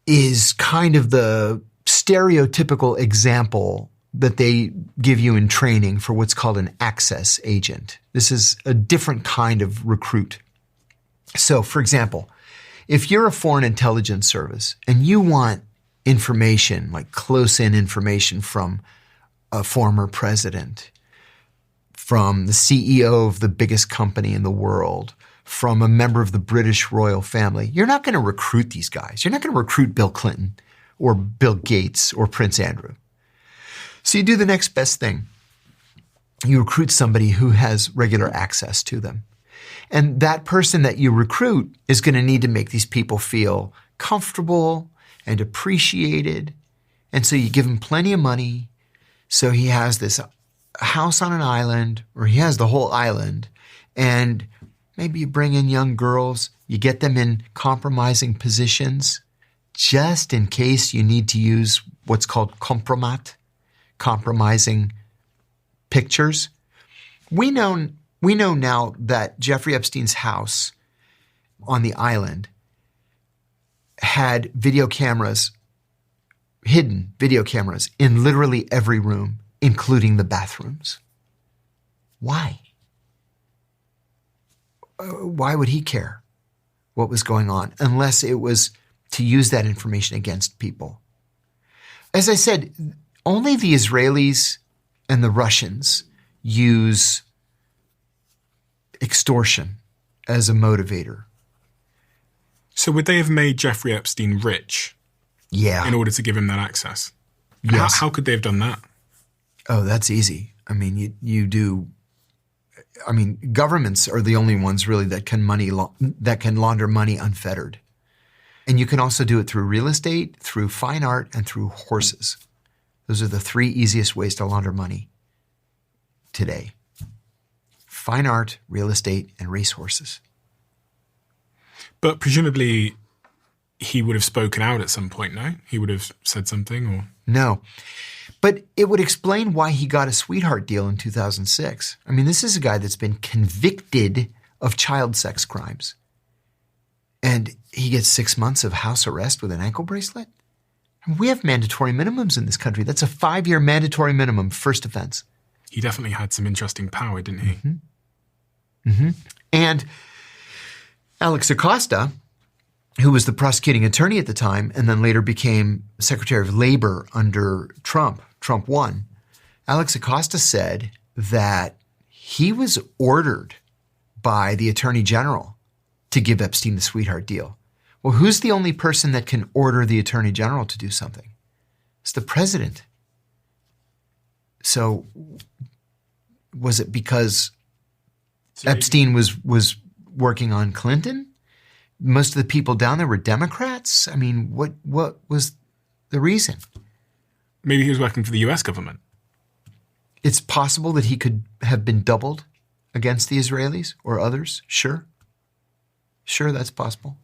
is kind of the stereotypical example that they give you in training for what's called an access agent. This is a different kind of recruit. So, for example, if you're a foreign intelligence service and you want information, like close-in information from a former president, from the CEO of the biggest company in the world, from a member of the British royal family, you're not going to recruit these guys. You're not going to recruit Bill Clinton or Bill Gates or Prince Andrew. So you do the next best thing. You recruit somebody who has regular access to them. And that person that you recruit is going to need to make these people feel comfortable and appreciated. And so you give him plenty of money. So he has this house on an island, or he has the whole island. And maybe you bring in young girls, you get them in compromising positions, just in case you need to use what's called compromat, compromising pictures. We know now that Jeffrey Epstein's house on the island had video cameras, hidden video cameras in literally every room, including the bathrooms. Why? Why would he care what was going on unless it was to use that information against people? As I said, only the Israelis and the Russians use extortion as a motivator. So would they have made Jeffrey Epstein rich? Yeah. In order to give him that access? Yes. How could they have done that? Oh, that's easy. I mean, governments are the only ones really that can launder money unfettered. And you can also do it through real estate, through fine art, and through horses. Those are the three easiest ways to launder money today. Fine art, real estate, and racehorses. But presumably he would have spoken out at some point, no? He would have said something or? No. But it would explain why he got a sweetheart deal in 2006. I mean, this is a guy that's been convicted of child sex crimes. And he gets 6 months of house arrest with an ankle bracelet? And we have mandatory minimums in this country. That's a 5-year mandatory minimum, first offense. He definitely had some interesting power, didn't he? Mm-hmm. Mm-hmm. And Alex Acosta, who was the prosecuting attorney at the time and then later became Secretary of Labor under Trump, Trump 1, Alex Acosta said that he was ordered by the Attorney General to give Epstein the sweetheart deal. Well, who's the only person that can order the Attorney General to do something? It's the president. So was it because Epstein was working on Clinton? Most of the people down there were Democrats. I mean, what was the reason? Maybe he was working for the US government. It's possible that he could have been doubled against the Israelis or others. Sure. Sure, that's possible.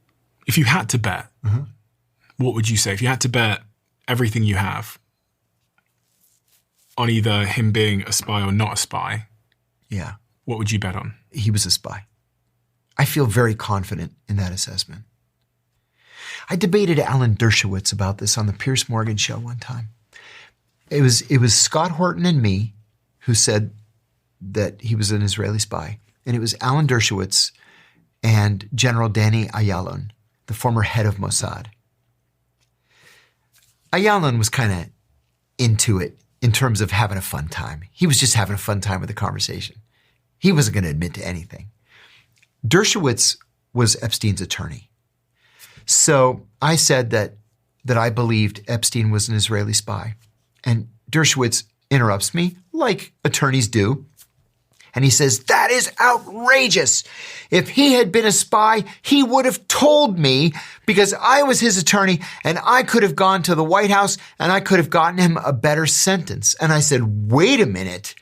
If you had to bet, what would you say? If you had to bet everything you have on either him being a spy or not a spy, yeah, what would you bet on? He was a spy. I feel very confident in that assessment. I debated Alan Dershowitz about this on the Piers Morgan show one time. It was Scott Horton and me who said that he was an Israeli spy. And it was Alan Dershowitz and General Danny Ayalon, the former head of Mossad. Ayalon was kind of into it in terms of having a fun time. He was just having a fun time with the conversation. He wasn't going to admit to anything. Dershowitz was Epstein's attorney. So I said that I believed Epstein was an Israeli spy. And Dershowitz interrupts me, like attorneys do. And he says, that is outrageous. If he had been a spy, he would have told me because I was his attorney and I could have gone to the White House and I could have gotten him a better sentence. And I said, wait a minute.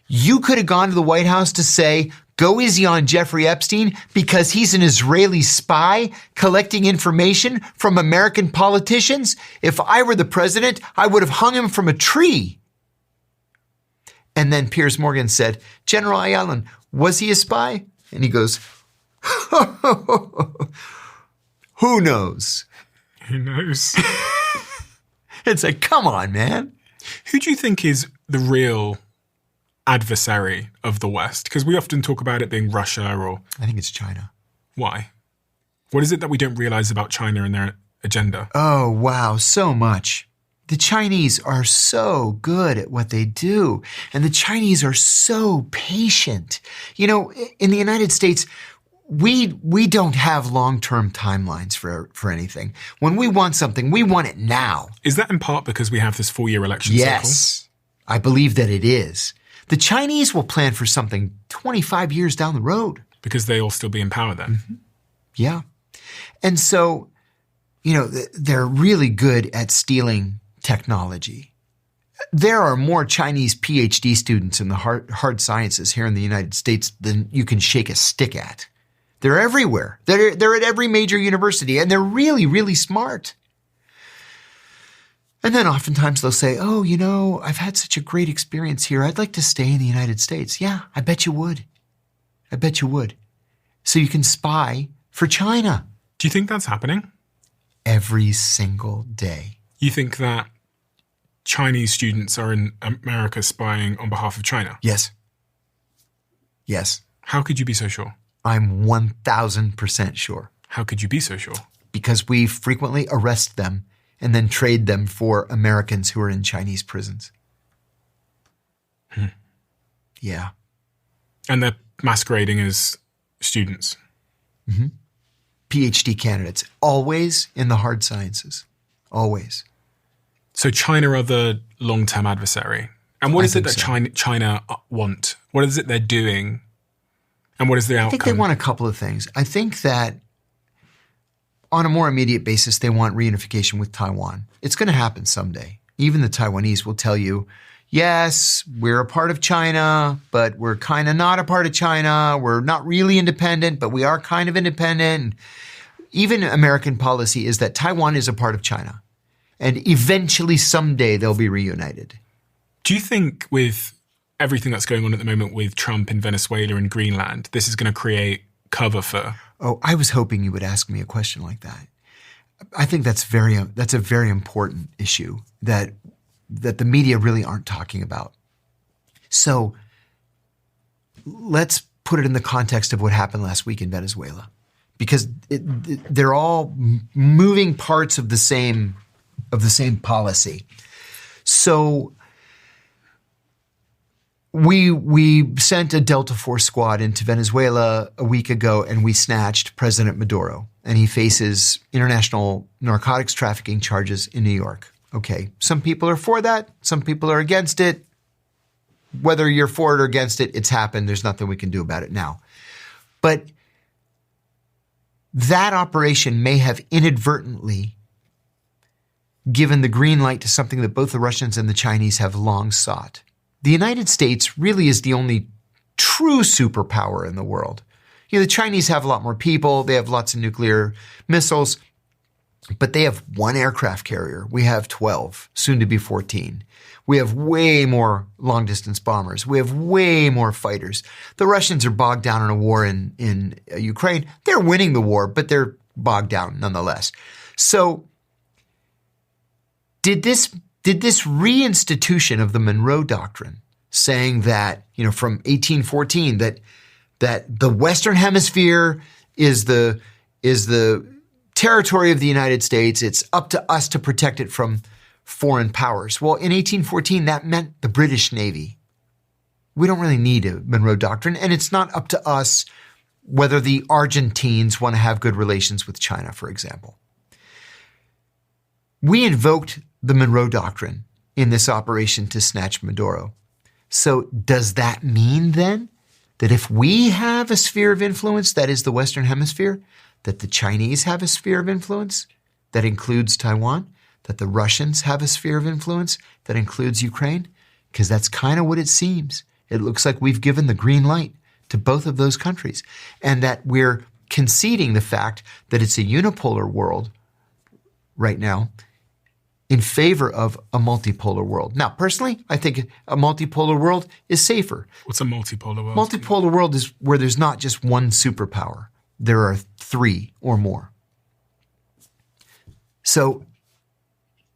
You could have gone to the White House to say, go easy on Jeffrey Epstein because he's an Israeli spy collecting information from American politicians? If I were the president, I would have hung him from a tree. And then Piers Morgan said, General Ayalon, was he a spy? And he goes, who knows? Who knows? It's like, come on, man. Who do you think is the real adversary of the West? Because we often talk about it being Russia or... I think it's China. Why? What is it that we don't realize about China and their agenda? Oh, wow, so much. The Chinese are so good at what they do, and the Chinese are so patient. You know, in the United States, we don't have long-term timelines for anything. When we want something, we want it now. Is that in part because we have this 4-year election cycle? Yes, I believe that it is. The Chinese will plan for something 25 years down the road. Because they'll still be in power then. Mm-hmm. Yeah. And so, you know, they're really good at stealing technology. There are more Chinese PhD students in the hard sciences here in the United States than you can shake a stick at. They're everywhere. They're at every major university, and they're really, really smart. And then oftentimes they'll say, oh, you know, I've had such a great experience here. I'd like to stay in the United States. Yeah, I bet you would. I bet you would. So you can spy for China. Do you think that's happening? Every single day. You think that Chinese students are in America spying on behalf of China? Yes. Yes. How could you be so sure? I'm 1,000% sure. How could you be so sure? Because we frequently arrest them and then trade them for Americans who are in Chinese prisons. Yeah. And they're masquerading as students. Mm-hmm. PhD candidates, always in the hard sciences. Always. So China are the long-term adversary. And what is it that China want? What is it they're doing? And what is the outcome? I think they want a couple of things. I think that on a more immediate basis, they want reunification with Taiwan. It's going to happen someday. Even the Taiwanese will tell you, yes, we're a part of China, but we're kind of not a part of China. We're not really independent, but we are kind of independent. Even American policy is that Taiwan is a part of China. And eventually, someday, they'll be reunited. Do you think with everything that's going on at the moment with Trump in Venezuela and Greenland, this is going to create cover for... Oh, I was hoping you would ask me a question like that. I think that's a very important issue that the media really aren't talking about. So let's put it in the context of what happened last week in Venezuela. because they're all moving parts of the same policy. So we sent a Delta Force squad into Venezuela a week ago, and we snatched President Maduro, and he faces international narcotics trafficking charges in New York. Okay, some people are for that, some people are against it. Whether you're for it or against it, it's happened. There's nothing we can do about it now. But that operation may have inadvertently given the green light to something that both the Russians and the Chinese have long sought. The United States really is the only true superpower in the world. The Chinese have a lot more people. They have lots of nuclear missiles, but they have one aircraft carrier. We have 12, soon to be 14. We have way more long-distance bombers. We have way more fighters. The Russians are bogged down in a war in Ukraine. They're winning the war, but they're bogged down nonetheless. So did this reinstitution of the Monroe Doctrine, saying that, from 1814, that the Western Hemisphere is the territory of the United States, it's up to us to protect it from foreign powers. Well, in 1814, that meant the British Navy. We don't really need a Monroe Doctrine, and it's not up to us whether the Argentines want to have good relations with China, for example. We invoked the Monroe Doctrine in this operation to snatch Maduro. So does that mean then that if we have a sphere of influence that is the Western Hemisphere, that the Chinese have a sphere of influence that includes Taiwan, that the Russians have a sphere of influence that includes Ukraine? Because that's kind of what it seems. It looks like we've given the green light to both of those countries, and that we're conceding the fact that it's a unipolar world right now in favor of a multipolar world. Now, personally, I think a multipolar world is safer. What's a multipolar world? Multipolar world is where there's not just one superpower. There are 3 or more. So,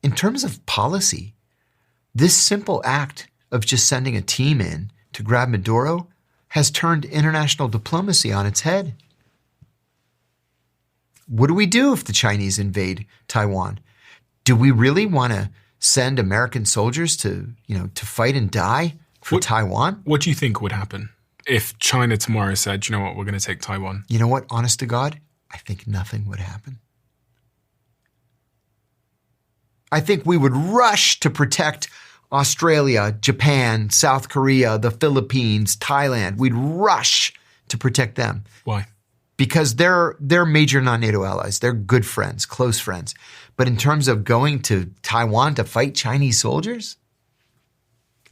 in terms of policy, this simple act of just sending a team in to grab Maduro has turned international diplomacy on its head. What do we do if the Chinese invade Taiwan? Do we really want to send American soldiers to fight and die for Taiwan? What do you think would happen if China tomorrow said, you know what, we're going to take Taiwan? You know what, honest to God, I think nothing would happen. I think we would rush to protect Australia, Japan, South Korea, the Philippines, Thailand. We'd rush to protect them. Why? Because they're major non-NATO allies. They're good friends, close friends. But in terms of going to Taiwan to fight Chinese soldiers,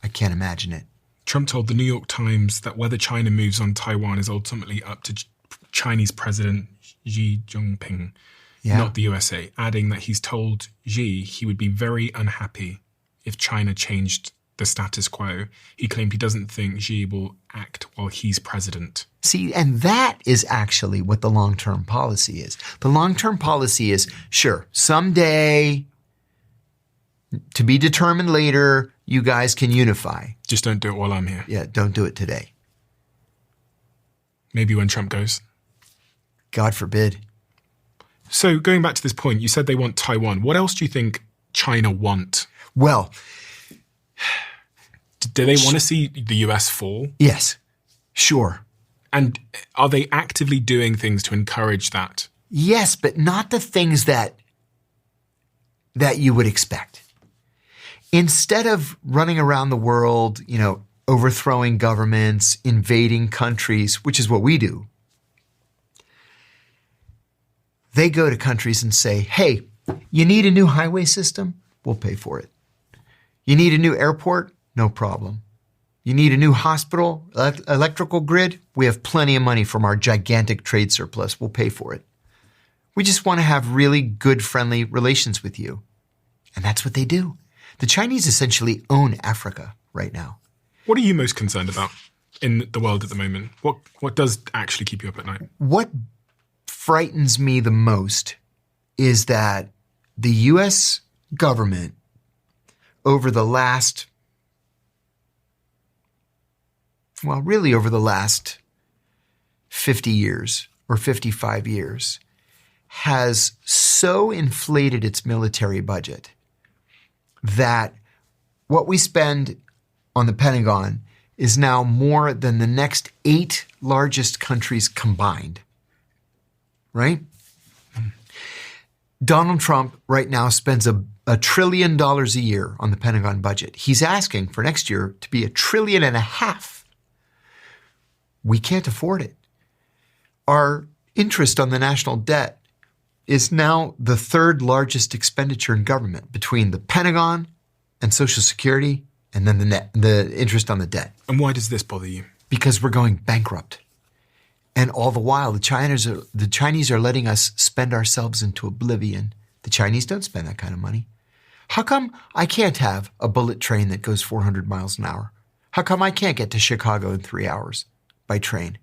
I can't imagine it. Trump told the New York Times that whether China moves on Taiwan is ultimately up to Chinese President Xi Jinping, not the USA, adding that he's told Xi he would be very unhappy if China changed the status quo. He claimed he doesn't think Xi will act while he's president. See, and that is actually what the long-term policy is. The long-term policy is, sure, someday, to be determined later, you guys can unify. Just don't do it while I'm here. Yeah, don't do it today. Maybe when Trump goes. God forbid. So going back to this point, you said they want Taiwan. What else do you think China want? Well, do they want to see the US fall? Yes, sure. And are they actively doing things to encourage that? Yes, but not the things that you would expect. Instead of running around the world, overthrowing governments, invading countries, which is what we do, they go to countries and say, hey, you need a new highway system? We'll pay for it. You need a new airport? No problem. You need a new hospital, electrical grid? We have plenty of money from our gigantic trade surplus. We'll pay for it. We just want to have really good, friendly relations with you. And that's what they do. The Chinese essentially own Africa right now. What are you most concerned about in the world at the moment? What does actually keep you up at night? What frightens me the most is that the U.S. government over the last 50 years or 55 years has so inflated its military budget that what we spend on the Pentagon is now more than the next 8 largest countries combined, right? Donald Trump right now spends $1 trillion a year on the Pentagon budget. He's asking for next year to be $1.5 trillion. We can't afford it. Our interest on the national debt is now the 3rd largest expenditure in government between the Pentagon and Social Security, and then the interest on the debt. And why does this bother you? Because we're going bankrupt. And all the while, the Chinese are letting us spend ourselves into oblivion. The Chinese don't spend that kind of money. How come I can't have a bullet train that goes 400 miles an hour? How come I can't get to Chicago in 3 hours by train?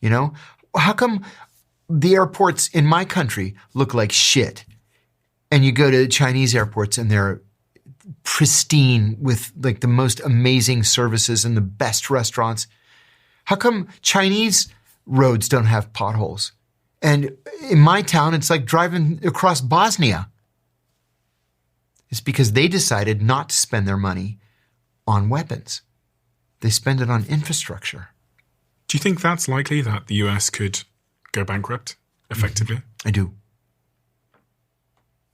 You know? How come the airports in my country look like shit, and you go to Chinese airports and they're pristine with like the most amazing services and the best restaurants? How come Chinese roads don't have potholes? And in my town, it's like driving across Bosnia. It's because they decided not to spend their money on weapons. They spend it on infrastructure. Do you think that's likely, that the US could go bankrupt effectively? I do.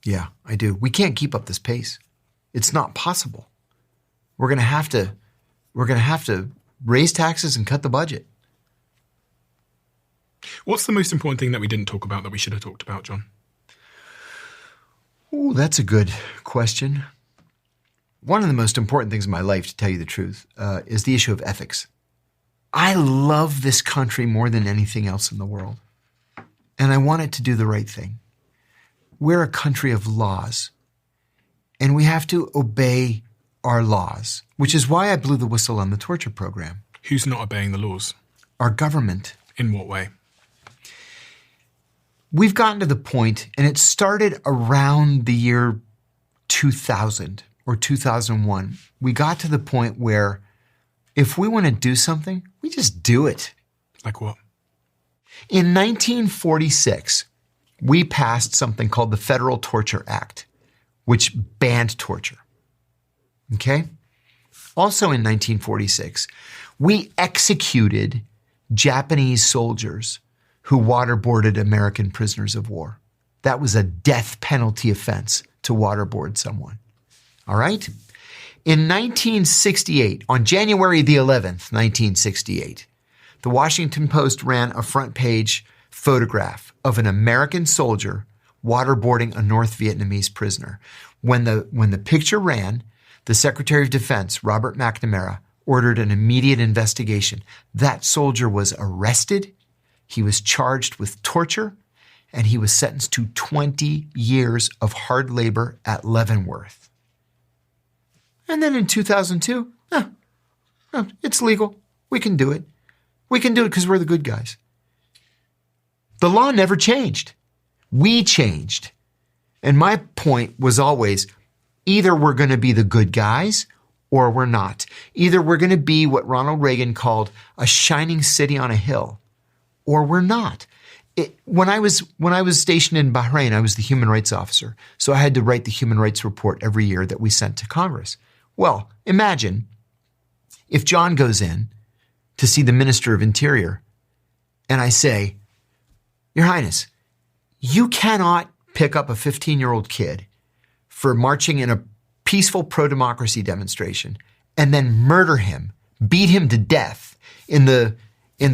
Yeah, I do. We can't keep up this pace. It's not possible. We're going to have to raise taxes and cut the budget. What's the most important thing that we didn't talk about that we should have talked about, John? Ooh, that's a good question. One of the most important things in my life, to tell you the truth, is the issue of ethics. I love this country more than anything else in the world, and I want it to do the right thing. We're a country of laws, and we have to obey our laws, which is why I blew the whistle on the torture program. Who's not obeying the laws? Our government. In what way? We've gotten to the point, and it started around the year 2000 or 2001. We got to the point where if we want to do something, we just do it. Like what? In 1946, we passed something called the Federal Torture Act, which banned torture. Okay? Also in 1946, we executed Japanese soldiers who waterboarded American prisoners of war. That was a death penalty offense to waterboard someone. All right? In 1968, on January the 11th, 1968, the Washington Post ran a front page photograph of an American soldier waterboarding a North Vietnamese prisoner. When the picture ran, the Secretary of Defense, Robert McNamara, ordered an immediate investigation. That soldier was arrested, he was charged with torture, and he was sentenced to 20 years of hard labor at Leavenworth. And then in 2002, it's legal. We can do it. We can do it because we're the good guys. The law never changed. We changed. And my point was always, either we're going to be the good guys or we're not. Either we're going to be what Ronald Reagan called a shining city on a hill, or we're not. When I was stationed in Bahrain, I was the human rights officer. So I had to write the human rights report every year that we sent to Congress. Well, imagine if John goes in to see the Minister of Interior and I say, Your Highness, you cannot pick up a 15-year-old kid for marching in a peaceful pro-democracy demonstration and then murder him, beat him to death in the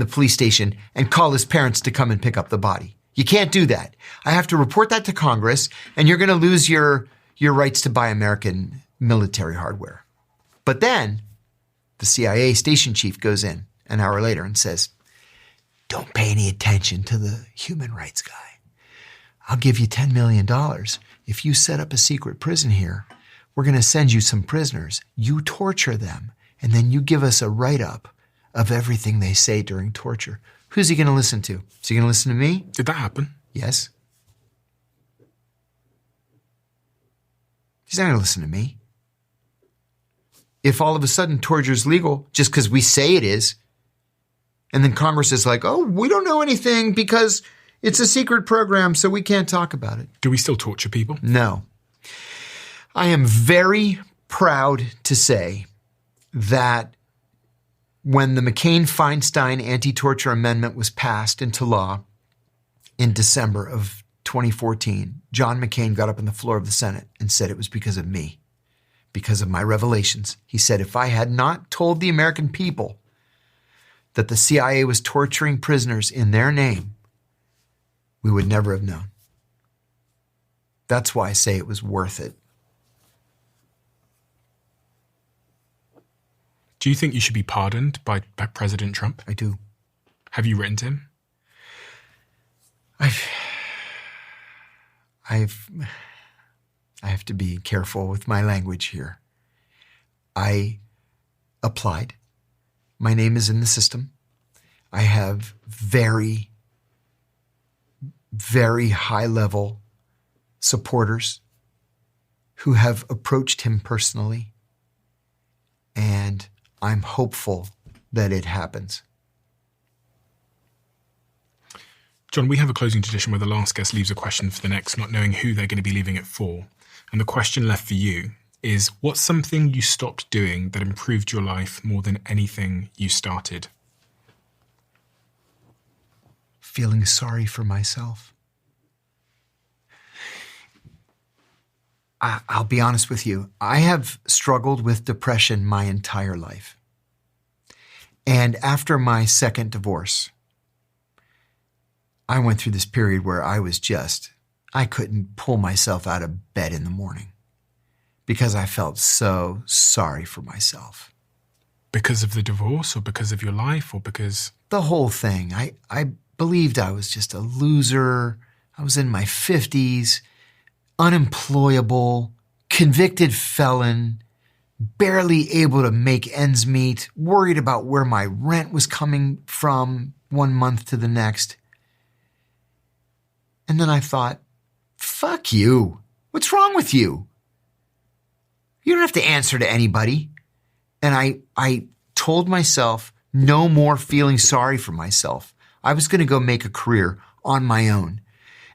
police station and call his parents to come and pick up the body. You can't do that. I have to report that to Congress, and you're going to lose your rights to buy American military hardware. But then the CIA station chief goes in an hour later and says, don't pay any attention to the human rights guy. I'll give you $10 million. If you set up a secret prison here, we're going to send you some prisoners. You torture them, and then you give us a write-up of everything they say during torture. Who's he going to listen to? Is he going to listen to me? Did that happen? Yes. He's not going to listen to me. If all of a sudden torture is legal just because we say it is, And then Congress is like, oh, we don't know anything because it's a secret program, so we can't talk about it. Do we still torture people? No. I am very proud to say that when the McCain-Feinstein anti-torture amendment was passed into law in December of 2014, John McCain got up on the floor of the Senate and said it was because of me, because of my revelations. He said, if I had not told the American people that the CIA was torturing prisoners in their name, we would never have known. That's why I say it was worth it. Do you think you should be pardoned by President Trump? I do. Have you written to him? I have to be careful with my language here. I applied. My name is in the system. I have very, very high-level supporters who have approached him personally, and I'm hopeful that it happens. John, we have a closing tradition where the last guest leaves a question for the next, not knowing who they're going to be leaving it for. And the question left for you is, what's something you stopped doing that improved your life more than anything you started? Feeling sorry for myself. I'll be honest with you. I have struggled with depression my entire life. And after my second divorce, I went through this period where I couldn't pull myself out of bed in the morning because I felt so sorry for myself. Because of the divorce, or because of your life, or because... The whole thing. I believed I was just a loser. I was in my 50s, unemployable, convicted felon, barely able to make ends meet, worried about where my rent was coming from one month to the next. And then I thought, fuck you. What's wrong with you? You don't have to answer to anybody. And I told myself no more feeling sorry for myself. I was going to go make a career on my own.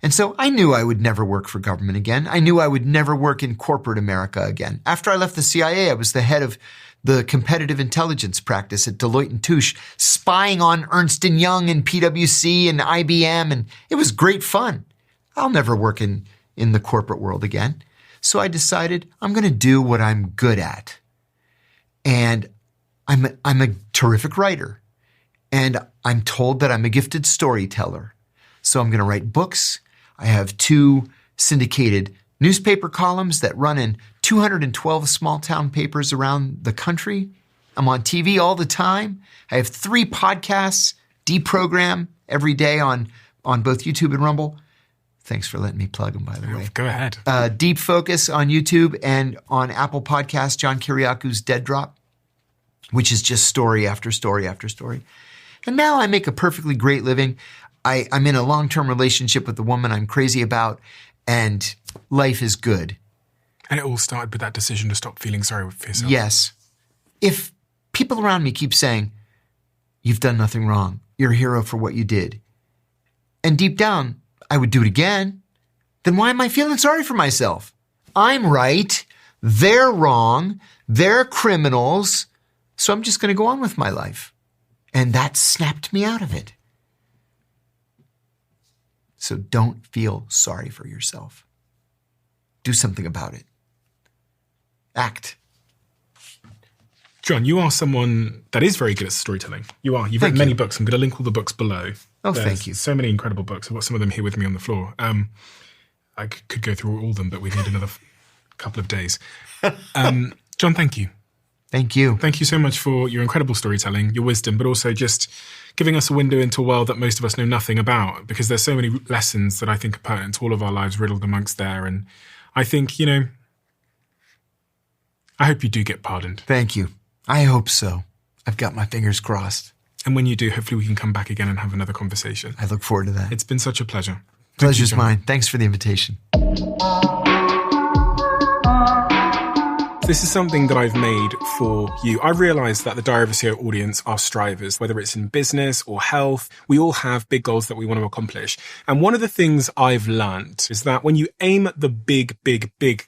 And so I knew I would never work for government again. I knew I would never work in corporate America again. After I left the CIA, I was the head of the competitive intelligence practice at Deloitte & Touche, spying on Ernst & Young and PwC and IBM, and it was great fun. I'll never work in the corporate world again. So I decided I'm going to do what I'm good at. And I'm a terrific writer. And I'm told that I'm a gifted storyteller. So I'm going to write books. I have 2 syndicated newspaper columns that run in 212 small town papers around the country. I'm on TV all the time. I have 3 podcasts, deprogram every day on both YouTube and Rumble. Thanks for letting me plug them, by the way. Go ahead. Deep Focus on YouTube and on Apple Podcasts, John Kiriakou's Dead Drop, which is just story after story after story. And now I make a perfectly great living. I'm in a long-term relationship with the woman I'm crazy about, and life is good. And it all started with that decision to stop feeling sorry for yourself. Yes. If people around me keep saying, you've done nothing wrong, you're a hero for what you did, and deep down, I would do it again, then why am I feeling sorry for myself? I'm right. They're wrong. They're criminals. So I'm just going to go on with my life. And that snapped me out of it. So don't feel sorry for yourself. Do something about it. Act. John, you are someone that is very good at storytelling. You are. You've written many books. I'm going to link all the books below. Oh, thank you. So many incredible books. I've got some of them here with me on the floor. I could go through all of them, but we'd need another couple of days. John, thank you. Thank you. Thank you so much for your incredible storytelling, your wisdom, but also just giving us a window into a world that most of us know nothing about, because there's so many lessons that I think are pertinent to all of our lives riddled amongst there. And I think, I hope you do get pardoned. Thank you. I hope so. I've got my fingers crossed. And when you do, hopefully we can come back again and have another conversation. I look forward to that. It's been such a pleasure. Pleasure's mine. Thanks for the invitation. This is something that I've made for you. I realise that the Diary of a CEO audience are strivers, whether it's in business or health. We all have big goals that we want to accomplish. And one of the things I've learned is that when you aim at the big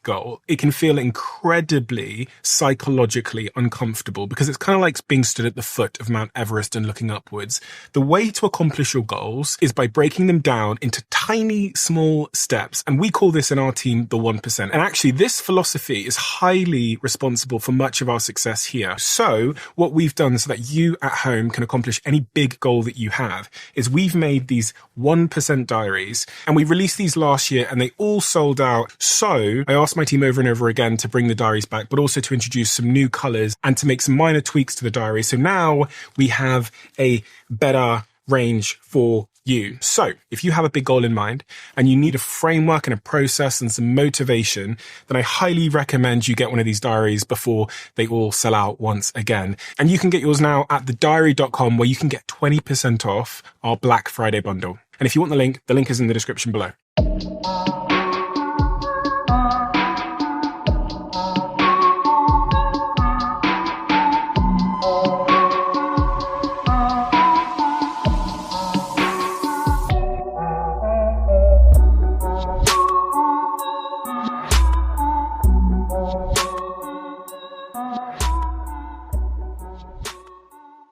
goal, it can feel incredibly psychologically uncomfortable because it's kind of like being stood at the foot of Mount Everest and looking upwards. The way to accomplish your goals is by breaking them down into tiny, small steps. And we call this in our team the 1%. And actually, this philosophy is highly responsible for much of our success here. So what we've done so that you at home can accomplish any big goal that you have is we've made these 1% diaries, and we released these last year and they all sold out. So I asked my team over and over again to bring the diaries back, but also to introduce some new colors and to make some minor tweaks to the diary. So now we have a better range for you. So if you have a big goal in mind and you need a framework and a process and some motivation, then I highly recommend you get one of these diaries before they all sell out once again. And you can get yours now at thediary.com, where you can get 20% off our Black Friday bundle. And if you want the link is in the description below.